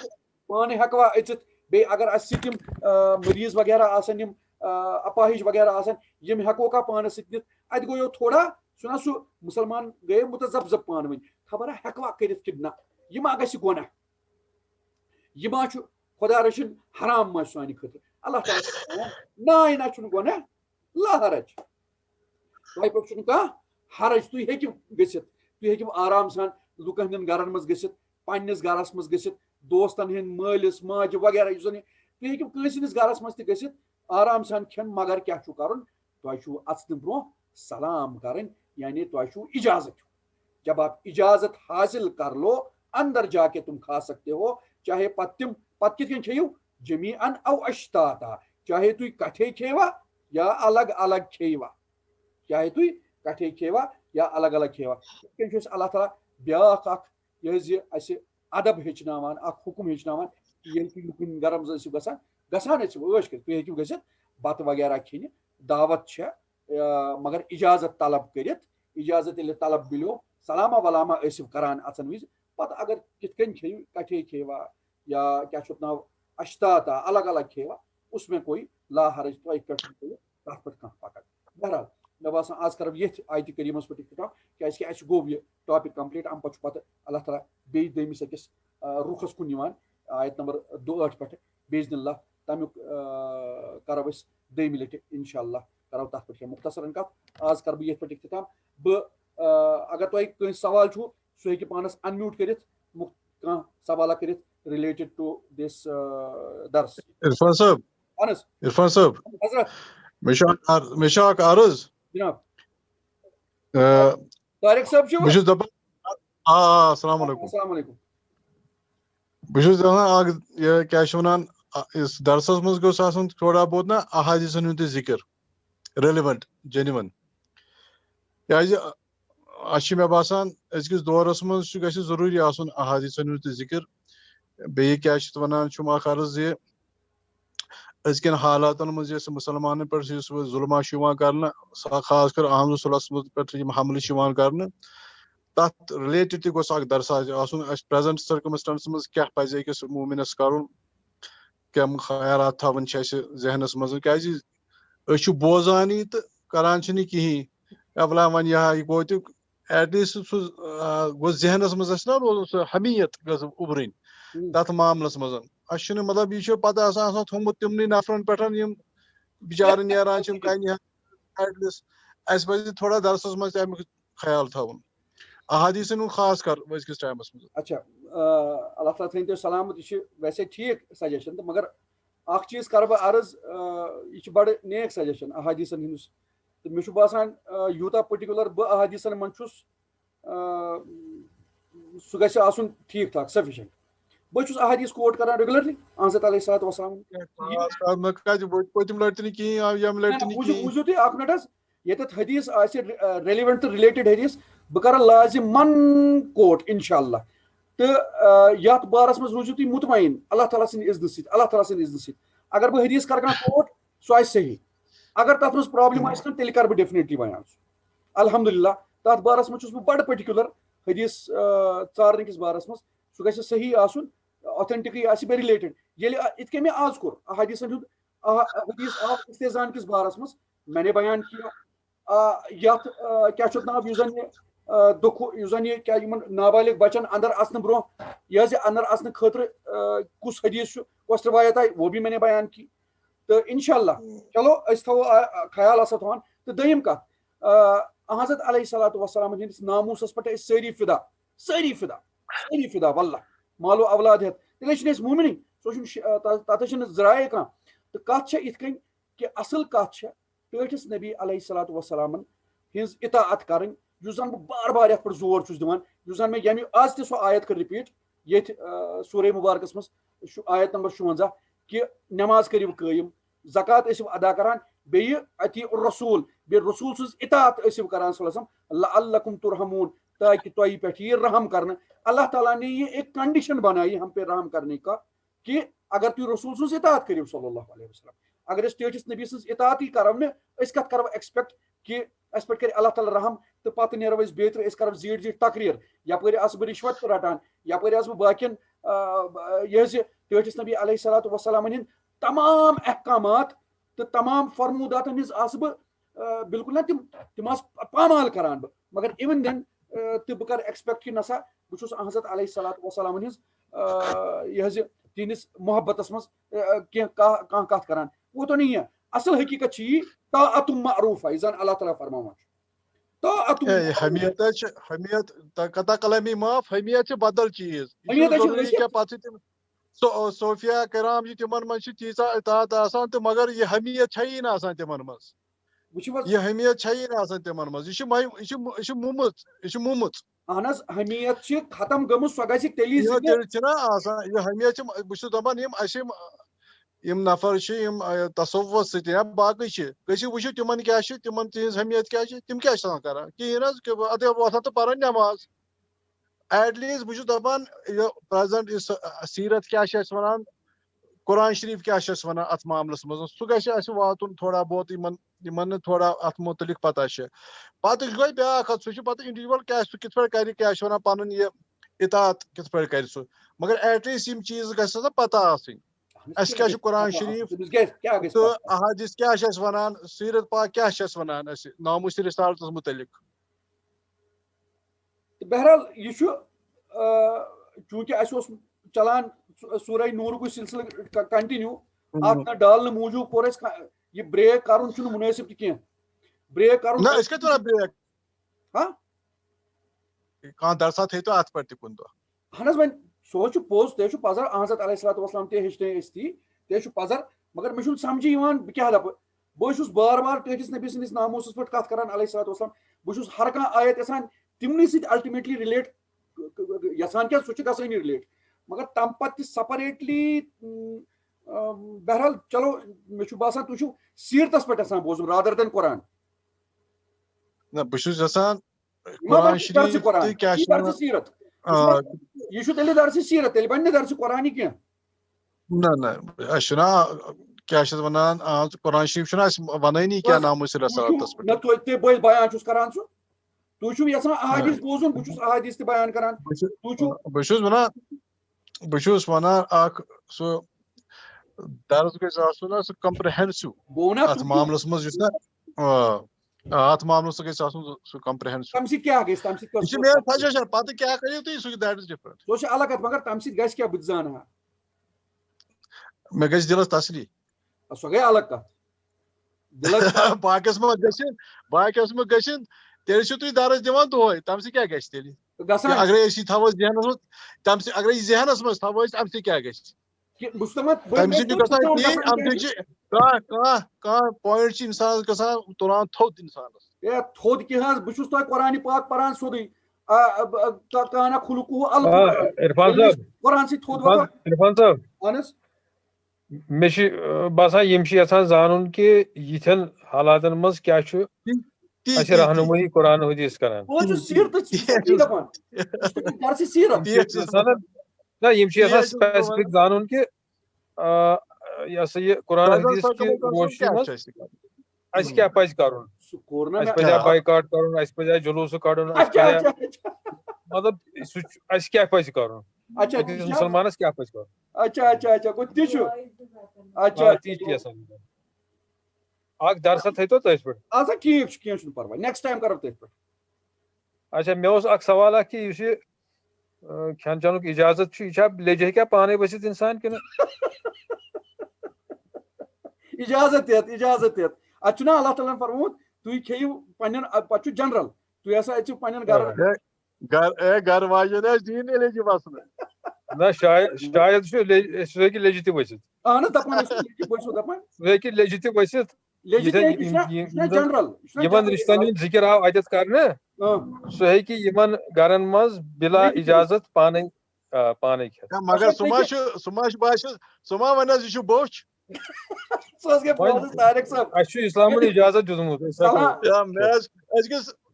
پانہٕ ہٮ۪کوا أژِتھ بیٚیہِ اگر اسہِ سۭتۍ یِم مریض وغیرہ آسن یِم اپاہِج وغیرہ آسن یِم ہٮ۪کوکھا پانس سۭتۍ نِتھ اَتہِ گوٚو تھوڑا چھُنہ سُہ مُسلمان گٔیے مُتزبزب پانہٕ ؤنۍ خبرا ہٮ۪کوا کٔرِتھ کِنہٕ نہ یہِ ما گژھِ گۄناہ یہِ ما چھُ خۄدا رٔچھِن حرام ما چھُ سانہِ خٲطرٕ اللہ تعالیٰ نہ چھُنہٕ گۄناہ لا حرج تۄہہِ پٮ۪ٹھ چھُنہٕ کانٛہہ حرج تُہۍ ہیٚکِو گٔژھِتھ تُہۍ ہیٚکِو آرام سان لُکن ہٕنٛدٮ۪ن گرن منٛز گٔژھِتھ پننس گرس مز گژھِتھ دوستن ہند مٲلِس ماجہِ وغیرہ یُس زن تُہۍ ہیٚکِو کٲنٛسہِ ہٕنٛدِس گرس منٛز تہِ گٔژھِتھ آرام سان کھٮ۪ن مگر کیٛاہ چھُو کرُن تۄہہِ چھُو اژنہٕ برٛونٛہہ سلام کرٕنۍ یعنی تۄہہِ چھُو اجازت جب آپ اجازت حاصل کر لو اندر جا کے تم کھا سکتے ہو چاہے پتہ کِتھ کٔنۍ کھیٚیِو جمیعن او اشتاتا چاہے تُہۍ کٹھے کھیٚیوا یا الگ الگ کھیٚیوا چاہے تُہۍ کٹھے کھیٚیوا یا الگ الگ کھیٚیوا یِتھ کٔنۍ چھُ اَسہِ اللہ تعالیٰ بیٛاکھ اکھ یہِ زِ اَسہِ ادب ہیٚچھناوان اکھ حُکُم ہیٚچھناوان ییٚلہِ تُہۍ کُنہِ گرس منٛز ٲسِو گژھان ٲسِو عٲش کٔرِتھ تُہۍ ہیٚکِو گٔژھِتھ بتہٕ وغیرہ کھٮ۪نہِ دعوت چھےٚ مگر اجازت طلب کٔرِتھ اجازت ییٚلہِ طلب مِلیو سلاما ولاما ٲسِو کران اژن وِزِ پتہٕ اگر کِتھ کٔنۍ کھیٚیِو کٹھے کھیٚیوا یا کیٛاہ چھُ اتھ ناو اشتاتا الگ الگ کھیٚیوا اس میں کوئی لا حرج تۄہہِ پٮ۪ٹھ چھُ تتھ پٮ۪ٹھ کانٛہہ پکان بہرحال مےٚ باسان آز کرو ییٚتھۍ آیتہِ کریٖمس پٮ۪ٹھ اِختِتام کیٛازِکہِ اَسہِ گوٚو یہِ ٹاپِک کمپلیٖٹ اَمہِ پتہٕ چھُ پتہٕ اللہ تعالیٰ بیٚیہِ دوٚیمِس أکِس رُخس کُن یِوان آیت نمبر 2 پٮ۪ٹھ باذن اللہ تمیُک کرو أسۍ دوٚیمہِ لٹہِ انشاء اللہ کرو تتھ پٮ۪ٹھ کینٛہہ مختصرن کتھ آز کرٕ بہٕ یتھ پٮ۪ٹھ اِختِتام بہٕ اگر تۄہہِ کٲنٛسہِ سوال چھُو سُہ ہیٚکہِ پانس انمیوٗٹ کٔرِتھ کانٛہہ سوالا کٔرِتھ رِلیٹِڈ ٹُو دِس درس عرفان صٲب اہن حظ عرفان صٲب حضرت مےٚ چھُ اکھ عرض جناب بہٕ طارق صٲب چھِو چھُس دپان السلام علیکم السلام علیکم بہٕ چھُس دپان اکھ یہِ کیٛاہ چھِ ونان یُس درسس منٛز گوٚژھ آسُن تھوڑا بہت نا احادیٖثن ہُنٛد تہِ ذِکر ریلِونٹ جینوَن کیٛازِ اَسہِ چھُ مےٚ باسان أزکِس دورس منٛز چھُ گژھِ ضروٗری آسُن احادیٖثن ہُنٛد تہِ ذِکر بیٚیہِ کیٛاہ چھِ اتھ وَنان چھُم اکھ عرض زِ أزکٮ۪ن حالاتن منٛز یۄس مُسلمانن پٮ۪ٹھ یُس ظُلما چھُ یِوان کرنہٕ خاص کر احمدُ صُلَس پٮ۪ٹھ یِم حملہٕ چھِ یِوان کرنہٕ تتھ رِلیٹِڈ تہِ گوٚژھ اکھ درسا آسُن اَسہِ پریزنٹ سٔرکمسٹنس منٛز کیاہ پزِ أکِس موٗمِنس کرُن کم خیالات تھاوٕنۍ چھِ اَسہِ ذہنس منٛز کیٛازِ أسۍ چھِ بوزانٕے تہٕ کران چھِنہٕ کِہینۍ ابلا وۄنۍ یہِ گوٚو تہِ ایٹ لیٖسٹ سُہ گوٚژھ ذہنس منٛز اَسہِ نا روزُن سُہ حمیت گٔژھ اُبرٕنۍ تتھ معاملس منٛز اَسہِ چھُنہٕ مطلب یہِ چھُ پتہٕ آسان تھوٚمُت تِمنٕے نفرن پٮ۪ٹھ یِم بِچارٕ نیران چھِ کنہِ ایٹ لیٖسٹ اَسہِ پزِ تھوڑا درسس منٛز تہِ امیُک خیال تھاوُن احادیٖثن ہُنٛد خاص کر أزکِس ٹایمس منٛز اچھا اللہ تعالیٰ تھٲیِن تُہۍ سلامت یہِ چھِ ویسے ٹھیٖک سجیشن تہٕ مگر اکھ چیٖز کرٕ بہٕ عرض یہِ چھِ بڑٕ نیک سجیشن احادیٖثن ہِنٛدِس تہٕ مےٚ چھُ باسان یوٗتاہ پٔٹِکیوٗلر بہٕ احادیٖثن منٛز چھُس سُہ گژھِ آسُن ٹھیٖک ٹھاک سفیشنٹ بہٕ چھُس احادیٖث کوٹ کران ریگولرلی حضرت علیہ الصلوۃ والسلام پٔتِم لٹہِ نہٕ کِہینۍ ییٚمہِ لٹہِ تہِ نہٕ کِہینۍ وٕچھِو تُہۍ اکھ مِنٹ حظ ییٚتٮ۪تھ حدیٖث آسہِ ریلِوینٹ تہٕ رِلیٹِڈ حدیٖث بہٕ کرٕ لازِمن کوٹ انشاء اللہ تہٕ یتھ بارس منٛز روٗزِو تُہۍ مُطمعین اللہ تعالیٰ سٕنٛدِ اِذنہٕ سۭتۍ اگر بہٕ حدیٖث کرٕ کانٛہہ کوٹ سُہ آسہِ صحیح اگر تتھ منٛز پرابلم آسہِ کانٛہہ تیٚلہِ کرٕ بہٕ ڈیفنِٹلی بیان سُہ الحمدُاللہ تتھ بارس منٛز چھُس بہٕ بڑٕ پٔٹِکیوٗلر حدیٖث ژارنہٕ کِس بارس منٛز سُہ گژھِ صحیح آسُن اوتھینٹِکٕے آسہِ بیٚیہِ رِلیٹِڈ ییٚلہِ یِتھ کٔنۍ مےٚ آز کوٚر احادیٖثن ہُنٛد حدیٖث آو استحزان کِس بارس منٛز مےٚ نے بیان کیا یتھ کیٛاہ چھُ اتھ ناو یُس زن یہِ دُکھ یُس زن یہِ کیٛاہ یِمن نابالغ بچن اندر اژنہٕ برونٛہہ یہِ حظ یہِ اندر اژنہٕ خٲطرٕ کُس حدیٖث چھُ کۄس روایت آیہِ وہ بھی میں نے بیان کی تہٕ انشاء اللہ چلو أسۍ تھاوو خیال آسو تھاوان تہٕ دوٚیِم کتھ حضرت علیہ الصلوۃ والسلام ہٕنٛدِس ناموٗسس پٮ۪ٹھ ٲسۍ سٲری فدا واللہ مالو اولاد ہٮ۪تھ تیٚلے چھِنہٕ أسۍ موٗمِنٕے سُہ چھُنہٕ تتھ چھِنہٕ ذرایع کانٛہہ تہٕ کتھ چھےٚ یِتھ کٔنۍ کہِ اصل کتھ چھےٚ ٹٲٹھِس نبی علیہ الصلوۃ والسلامن ہٕنٛز اطاعت کرٕنۍ یُس زن بہٕ بار بار یتھ پٮ۪ٹھ زور چھُس دِوان یُس زن مےٚ ییٚمہِ آز تہِ سۄ آیت کٔر رِپیٖٹ ییٚتھۍ سورہ مُبارکس منٛز آیت نمبر 56 کہِ نٮ۪ماز کٔرِو قٲیِم زکات ٲسِو ادا کران بیٚیہِ اطیعوا الرسوٗل بیٚیہِ رسوٗل سٕنٛز اطاعت ٲسِو کران صلی اللہ علیہ وسلم لعلکم ترحمون تاکہِ تۄہہِ پٮ۪ٹھ یی رحم کرنہٕ اللہ تعالیٰ نے یہ ایک کنڈیشن بنائی ہم پہ رحم کرنے کا کہ اگر تُہۍ رسوٗل سٕنٛز اطاعت کٔرِو صلی اللہ علیہ وسلم اگر أسۍ ٹٲٹھِس نبی سٕنٛز اطاعتی کرو نہٕ أسۍ کتھ کرو ایکسپیکٹ کہِ اَسہِ پٮ۪ٹھ کرِ اللہ تعالیٰ رحم تہٕ پتہٕ نیرو أسۍ بیترِ أسۍ کرو زیٖٹھ زیٖٹھ تقریٖر یپٲرۍ آسہٕ بہٕ رِشوت تہِ رٹان یپٲرۍ آسہٕ بہٕ باقین یہِ حظ یہِ ٹٲٹھِس نبی علیہ الصلوۃ والسلامن ہٕنٛدۍ تمام احکامات تہٕ تمام فرموٗداتن ہٕنٛز آسہٕ بہٕ بالکل نہ تِم آسہٕ پامال کران بہٕ مگر اِوٕن دین تہٕ بہٕ کرٕ ایکسپیکٹ کہِ نسا بہٕ چھُس حضرت علیہ الصلوۃ والسلامن ہٕنٛز یہِ حظ یہِ تِہنٛدِس محبتس منٛز کانٛہہ کتھ کران وہ تو نہیں ہے اصل حقیقت چھِ یی طاعتُ معروفہ یہِ زن اللہ تعالیٰ فرماوان چھُ طاعت حمیت قطع کلامی معاف حمیت بدل چیز حمیت ضروری کیا پتہ تم صوفیا کرام تمن من تیژا اطاعت آسان تو مگر یہ حمیت چھ نا آسان تمن من یہ حمیت چھ نا آسان تمن من یہ مومت اہن حظ حمیت چھ ختم گمت سو گژھِ تیلی تیل چھنا آسان یہ حمیت بہٕ دپان یم نفر تصوف سۭتۍ باقٕے چھِ وٕچھِو تِمن کیاہ چھِ تِمن تِہنٛز حمیت کیاہ چھِ تِم کیاہ چھِ آسان کران کِہیٖنۍ حظ اَدٕ وۄتھان تہٕ پران نٮ۪ماز ایٹ لیٖسٹ بہٕ چھُس دپان یہِ پریزنٹ سیٖرت کیاہ چھِ اَسہِ وَنان قرآن شریٖف کیاہ چھِ اَسہِ وَنان اَتھ معاملس منٛز سُہ گژھِ اَسہِ واتُن تھوڑا بہت یِمن نہٕ تھوڑا اَتھ مُتعلق پتہ چھِ پتہٕ گوٚو بیٛاکھ کتھ سُہ چھُ پتہٕ اِنڈِوِجول کیاہ سُہ کِتھ پٲٹھۍ کرِ کیاہ چھِ وَنان پنُن یہِ اطاعت کِتھ پٲٹھۍ کرِ سُہ مگر ایٹ لیٖسٹ یِم چیٖز گژھِ آسان پتہ آسٕنۍ اَسہِ کیاہ چھُ قرآن شریٖف تہٕ احادیث کیاہ چھِ اَسہِ وَنان سیٖرت پاک کیاہ چھِ اَسہِ وَنان اَسہِ ناموس رسالتس مُتعلق بہرحال یہ چونکہ اَسہِ اوس چلان سورہ نوٗرُکُے سلسلہٕ کنٹِنیو اتھ نہ ڈالنہٕ موٗجوٗب کوٚر اَسہِ یہِ بریک کرُن چھُنہٕ مُنٲسِب تہِ کینٛہہ بریک کرُن نہ أسۍ کتہِ وَنان بریک ہاں کانٛہہ درسا تھٲیتو اتھ پٮ۪ٹھ تہِ کُنہِ دۄہ اہن حظ وۄنۍ سُہ حظ چھُ پوٚز تہِ حظ چھُ پزر احمد علیہ الصلوۃ والسلام تہِ ہیٚچھنٲے أسۍ تی تہِ حظ چھُ پزر مگر مےٚ چھُنہٕ سمجھی یِوان بہٕ کیاہ دپہٕ بہٕ چھُس بار بار ٹٲٹھِس نبی سٕنٛدِس ناموسس پٮ۪ٹھ کتھ کران علیہ الصلوۃ والسلام بہٕ چھُس ہر کانٛہہ آیت یژھان تِمنٕے سۭتۍ الٹِمیٹلی رِلیٹ یژھان کیٛاہ سُہ چھُ گژھٲنی رِلیٹ مگر تمہِ پتہٕ تہِ سپریٹلی بہرحال چلو مےٚ چھُ باسان تُہۍ چھِو سیٖرتس پٮ۪ٹھ یژھان بوزُن رادر دین قرآن نہ بہٕ چھُس یژھان قرآن شریٖف تہٕ کیاہ چھِ وَنان سیٖرت یہ چھُ تیٚلہِ درسہِ سیٖرت تیٚلہِ بنہِ نہٕ درسہِ قرآنی کینٛہہ نہ اَسہِ چھُنا کیاہ چھِ وَنان قرآن شریٖف چھُنہ اَسہِ وَنٲنی کیاہ ناموس رسالتس نہ پٮ۪ٹھ تہِ بہٕ بیان چھُس کران سُہ تُہۍ چھِو یژھان احادیث بوزُن بہٕ چھُس احادیث تہِ بیان کران بہٕ چھُس وَنان اکھ سُہ درس گژھِ آسُن سُہ کمپرہٮ۪نسِو اتھ معاملس منٛز یُس نا اتھ معاملس گژھِ آسُن سُہ کمپرہٮ۪نسِو تمہِ سۭتۍ کیٛاہ گژھِ تمہِ سۭتۍ یہِ چھِ میٲنۍ سجشن پتہٕ کیاہ کٔرِو تُہۍ سُہ دیٹ از ڈِفرنٹ سُہ چھُ الگ کتھ مگر تمہِ سۭتۍ گژھِ کیٛاہ بہٕ تہِ زانہٕ ہا مےٚ گژھِ دِلس تسلی سۄ گٔے الگ کتھ دِلس باقیس منٛز گژھِنۍ تیٚلہِ چھِو تُہۍ درس دِوان دۄہے تمہِ سۭتۍ کیاہ گژھِ تیٚلہِ گژھان اگرے أسۍ یہِ تھاوو ذہنس منٛز تمہِ سۭتۍ اگرے یہِ ذہنس منٛز تھاوو أسۍ امہِ سۭتۍ کیاہ گژھِ بہٕ چھُس دپان تمہِ سۭتۍ چھُ گژھان تی امہِ سۭتۍ چھِ کانٛہہ پویِنٹ چھِ اِنسانس گژھان تُلان تھوٚد اِنسانس ہے تھوٚد کیٛاہ حظ بہٕ چھُس تۄہہِ قرآنہِ پاک پران سیوٚدُے کانہ خُلقُہ قرآن سۭتۍ تھوٚد وۄتھان عرفان صٲب اہن حظ مےٚ چھُ باسان یِم چھِ یژھان زانُن کہِ یِتھٮ۪ن حالاتن منٛز کیاہ چھُ اَسہِ رہنُمٲیی قرآن حدیٖث کران بہٕ چھُس سیٖرتٕے دپان درسہِ سیٖرت نہ یِم چھِ یژھان سپیسفک زانُن کہِ یہِ ہسا یہِ قرآن حدیٖث کہِ روشنی منٛز اَسہِ کیاہ پزِ کرُن اَسہِ پزیا بایکاٹ کرُن اَسہِ پزیا جلوٗسہٕ کڑُن مطلب اَسہِ کیاہ پزِ کرُن أکِس مُسلمانس کیاہ پزِ کرُن تہِ چھُ تی چھِ یژھان اکھ درسا تھٲیتو تٔتھۍ پٮ۪ٹھ اچھا ٹھیٖک چھُ کینٛہہ چھُنہٕ پرواے نیکسٹ ٹایم کرو تٔتھۍ پٮ۪ٹھ اچھا مےٚ اوس اکھ سوال اکھ کہِ یُس یہِ کھٮ۪ن چٮ۪نُک اِجازت چھُ یہِ چھا لیٚجہِ ہیٚکیٛاہ پانے ؤسِتھ اِنسان کِنہٕ اِجازت دِتھ اتھ چھُنہ اللہ تعالیٰ ہن فرمومُت تُہۍ کھیٚیِو پننٮ۪ن پتہٕ چھُ جنرل تُہۍ ہسا أژِو پننٮ۪ن گرن گرٕ واجٮ۪ن ٲسۍ دِیِن لیٚجہِ وسنہٕ نہ شاید چھُ سُہ ہیٚکہِ لیٚجہِ تہِ ؤسِتھ اہن حظ دپان دپان سُہ ہیٚکہِ لیٚجہِ تہِ ؤسِتھ یِمن رِشتن ہُنٛد ذِکِر آو اتٮ۪تھ کرنہٕ سُہ ہیٚکہِ یِمن گرن منٛز بِلا اِجازت پانے کھٮ۪تھ مگر سُہ ما ونہِ حظ یہِ چھُ بوٚچھ اَسہِ چھُ اِسلامن اِجازت دیُتمُت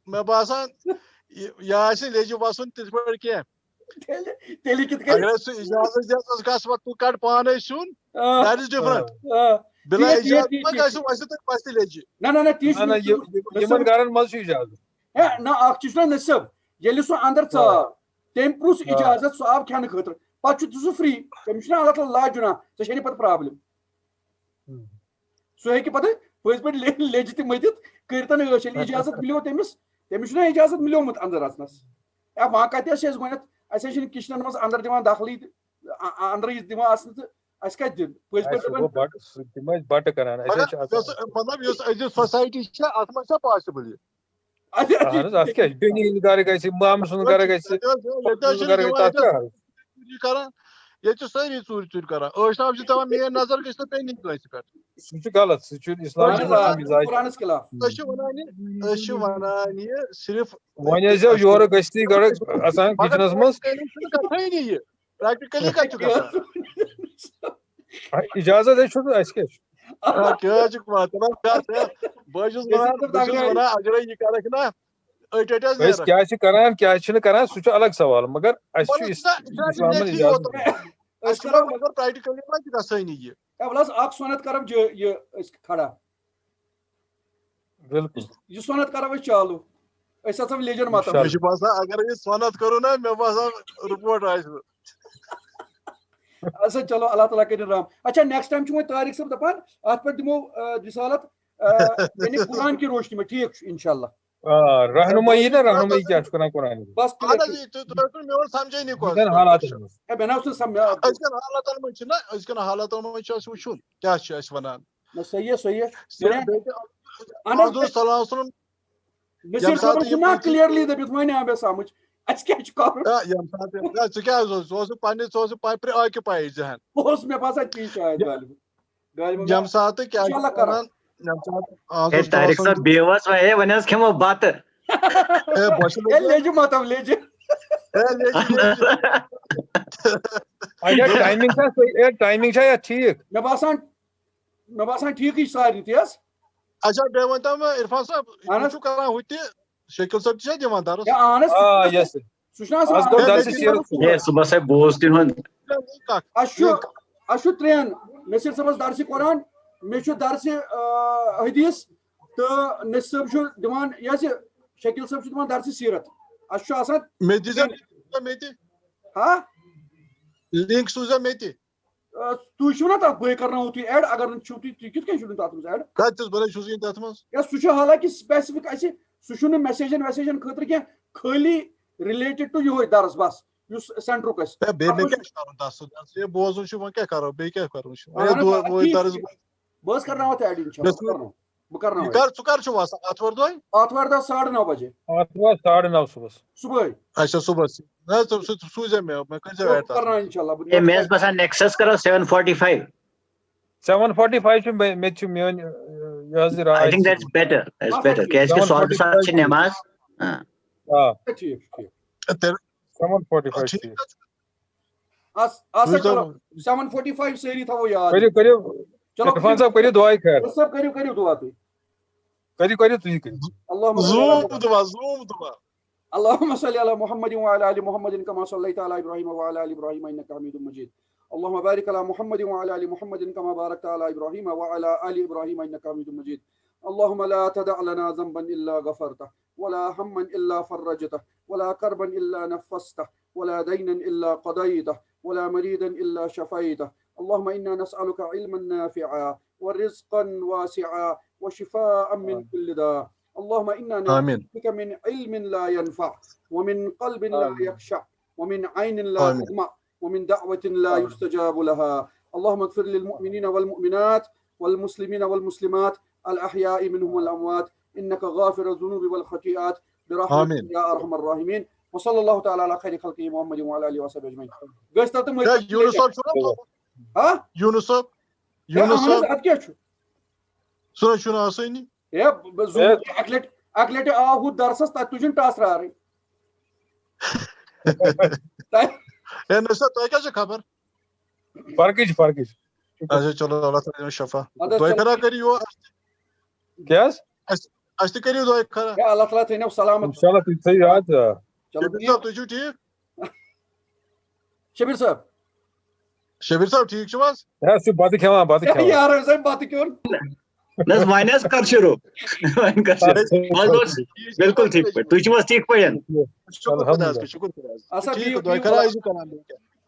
مےٚ باسان یہِ آسہِ لیٚجہِ وسُن تِتھ پٲٹھۍ کینٛہہ اگر سُہ اِجازت دِژ گژھ وۄنۍ ژٕ کڑ پانے سیُن دیٹ از ڈِفرنٹ بِلا اِجازت ما گژھِ وسہِ تہٕ وسہِ لیٚجہِ یِمن گرن منٛز چھُ اِجازت نہ اکھ چیٖز چھُنہ نصیب ییٚلہِ سُہ اندر ژاو تٔمۍ پرُژھ اِجازت سُہ آو کھٮ۪نہٕ خٲطرٕ پتہٕ چھُ سُہ فری تٔمِس چھُنہ اللہ تعالیٰ لا جُناح ژےٚ چھے نہٕ پتہٕ پرابلم سُہ ہیٚکہِ پتہٕ پٔزۍ پٲٹھۍ لیٚجہِ تہِ مٔتھِتھ کٔرتن ٲش ییٚلہِ اِجازت مِلیو تٔمِس چھُنہ اِجازت مِلیومُت انٛدر اژنس وۄنۍ کتہِ حظ چھِ أسۍ گۄڈنٮ۪تھ اَسہِ حظ چھِنہٕ کِچنن منٛز انٛدر دِوان دخلٕے تہٕ انٛدرٕے دِوان اژنہٕ تہٕ اَسہِ کتہِ دِن مطلب یُس أزِچ سوسایٹی چھِ اتھ منٛز چھا پاسبل یہِ اہن حظ اتھ کیا بیٚنہِ ہٕنٛدِ گرٕ گژھِ مامہٕ سُنٛد گرٕ گژھِ کران یہ ساری ژوٗرِ ژوٗرِ کران ٲشناب چھِ دپان میٲنۍ نظر گژھِ نہٕ پیٚنی کٲنٛسہِ پٮ۪ٹھ سُہ چھُ غلط سُہ چھُ اسلام قرآنس خلاف أسۍ چھِ وَنان یہِ صرف وۄنۍ ٲسۍزیو یورٕ گٔژھتٕے گۄڈٕ اژان کِچنس منٛز چھُنہٕ گژھٲنی یہِ پریکٹِکلی کتہِ چھُ گژھان اِجازت ہے چھُنہٕ اَسہِ کیٛاہ چھُ کیٛاہ چھُکھ واتان بہٕ چھُس وَنان اگرے یہِ کرکھ نا أٹۍ أٹۍ حظ أسۍ کیٛاہ چھِ کران کیٛاہ چھِنہٕ کران سُہ چھُ الگ سوال مگر اَسہِ چھُ اِسلامن اِجازت مگر پریکٹِکلی ما چھِ گژھٲنی یہِ وَلہٕ حظ اکھ سۄنت کرو یہِ أسۍ کھڑا بالکل یہِ سۄنت کرو أسۍ چالوٗ أسۍ ہسا لیجن ماتم مےٚ چھُ باسان اگر أسۍ سۄنت کرو نا مےٚ باسان رِپورٹ آسہِ نہٕ اچھا چلو اللہ تعالیٰ کٔرِنۍ رحم اچھا نیکسٹ ٹایم چھُ وۄنۍ طارق صٲب دپان اتھ پٮ۪ٹھ دِمو رِسالت یعنی قرآن کی روشنی میں ٹھیٖک چھُ انشاء اللہ رہنمٲیی نا رہنمٲیی کیٛاہ چھُ کران قرآن بس میون سمجھٲنی حالاتن منٛز مےٚ نہ اوس نہٕ أزکٮ۪ن حالاتن منٛز چھُنہ أزکٮ۪ن حالاتن منٛز چھُ اَسہِ وٕچھُن کیٛاہ چھِ أسۍ وَنان صحیح صحیح صلہ وسلم نصیٖر صٲبن چھُ نا کلیرلی دٔپِتھ وۄنۍ آو مےٚ سمجھ اَسہِ کیٛاہ چھُ کرُن ییٚمہِ ساتہٕ ژٕ کیٛاہ اوسُکھ ژٕ اوسُکھ پنٕنہِ آکِپاے ذہن اوس مےٚ باسان تی شاید ییٚمہِ ساتہٕ کیٛاہ چھِ وَنان طارق صٲب بِہِو حظ وۄنۍ حظ کھٮ۪مو بتہٕ لیجہِ ماتم لیجہِ ٹایمِنگ چھا یتھ ٹھیٖک مےٚ باسان ٹھیٖکٕے چھِ سارنٕے تی حظ اچھا بیٚیہِ ؤنۍتو مےٚ عرفان صٲب یہِ چھُ کران ہُہ تہِ شکیل صٲب تہِ چھا دِوان درس سُہ چھُنہ آسان صُبحس ہے بوز تِہُنٛد اَسہِ چھُ ترٛٮ۪ن نصیٖر صٲبس درسہِ قرآن مےٚ چھُ درسہِ حدیٖث تہٕ نصیٖر صٲب چھُ دِوان یہِ حظ یہِ شکیل صٲب چھُ دِوان درسہِ سیٖرت اَسہِ چھُ آسان مےٚ دیٖزیو مےٚ تہِ ہاں لِنک سوٗزیو مےٚ تہِ تُہۍ چھِو نا تتھ بٕے کرناوو تُہۍ ایڈ اگر نہٕ چھِو تُہۍ کِتھ کٔنۍ چھِو نہٕ تتھ منٛز ایڈ کتٮ۪س بہٕ چھُس تتھ منٛز سُہ چھُ حالانکہِ سپیسفک اَسہِ سُہ چھُنہٕ میسیجن ویسیجن خٲطرٕ کینٛہہ خٲلی رِلیٹِڈ ٹُو یِہوے درس بس یُس سینٹرُک آسہِ بوزُن چھُ وۄنۍ کیٛاہ کرو بیٚیہِ کیٛاہ کرُن چھُ بہٕ حظ کرناوو تۄہہِ ایڈ اِنشاء اللہ بہٕ کرناوو ژٕ کر چھُ آسان آتھوارِ دۄہ آتھوارِ دۄہ 9:30 بجے صُبحس صُبحٲے اچھا صُبحس سوٗزیو مےٚ کٔرۍزیو ایڈ کرناو اِنشاء اللہ مےٚ ٲس باسان نیکسس کرو 7:45 چھُ مےٚ تہِ چھُ میٲنۍ یہِ حظ I think that's better کیٛازِ کہِ سودٕ ساتہٕ چھِ نٮ۪ماز ٹھیٖک ٹھیٖک 7:45 ٹھیٖک چلو 7:45 سٲری تھاوو یاد کٔرِو عرفان صٲب کٔرِو دُعاے خیر صٲب کٔرِو دُعا تُہۍ کٔرِو تُہۍ کٔرِو اللهم صل على محمد وعلى ال محمد كما صليت على ابراهيم وعلى ال ابراهيم انك حميد مجيد اللهم بارك على محمد وعلى ال محمد كما باركت على ابراهيم وعلى ال ابراهيم انك حميد مجيد اللهم لا تدع لنا ذنبا الا غفرته ولا هما الا فرجته ولا كربا الا نفسته ولا دينا الا قضيته ولا مريدا الا شفيته اللهم انا نسالك علما نافعا ورزقا واسعا وشفاء من كل داء اللهم انا نعوذ بك من علم لا ينفع ومن قلب لا يخشع ومن عين لا تدمع ومن دعوة لا يستجاب لها اللهم اغفر للمؤمنين والمؤمنات والمسلمين والمسلمات الأحياء منهم والأموات إنك غافر الذنوب والخطيئات برحمتك يا أرحم الراحمين وصلى الله تعالى على خير خلقه محمد وعلى آله وصحبه أجمعين. اکہِ لٹہِ آو ہُہ درسس تتہِ تُجِن ٹاسرارٕے تۄہہِ کیٛاہ چھِ خبر فرقٕے چھِ اچھا چلو اللہ تعالیٰ دِیِن شفا دۄیہِ خٲرا کٔرِو یور کیٛاہ حظ اَسہِ تہِ کٔرِو دۄیہِ خٲرا اللہ تعالیٰ تھٲینو سلامت اِنشاءاللہ تُہۍ تھٲیِو یاد تُہۍ چھِو ٹھیٖک شبیٖر صٲب ٹھیٖک چھِو حظ سُہ چھُ بتہٕ کھٮ۪وان یار بتہٕ کھیوٚن وۄنۍ حظ کر شروٗع بالکل ٹھیٖک پٲٹھۍ تُہۍ چھِو حظ ٹھیٖک پٲٹھۍ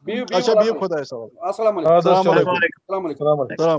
بِہِو خۄدایَس حوالہٕ السلام علیکم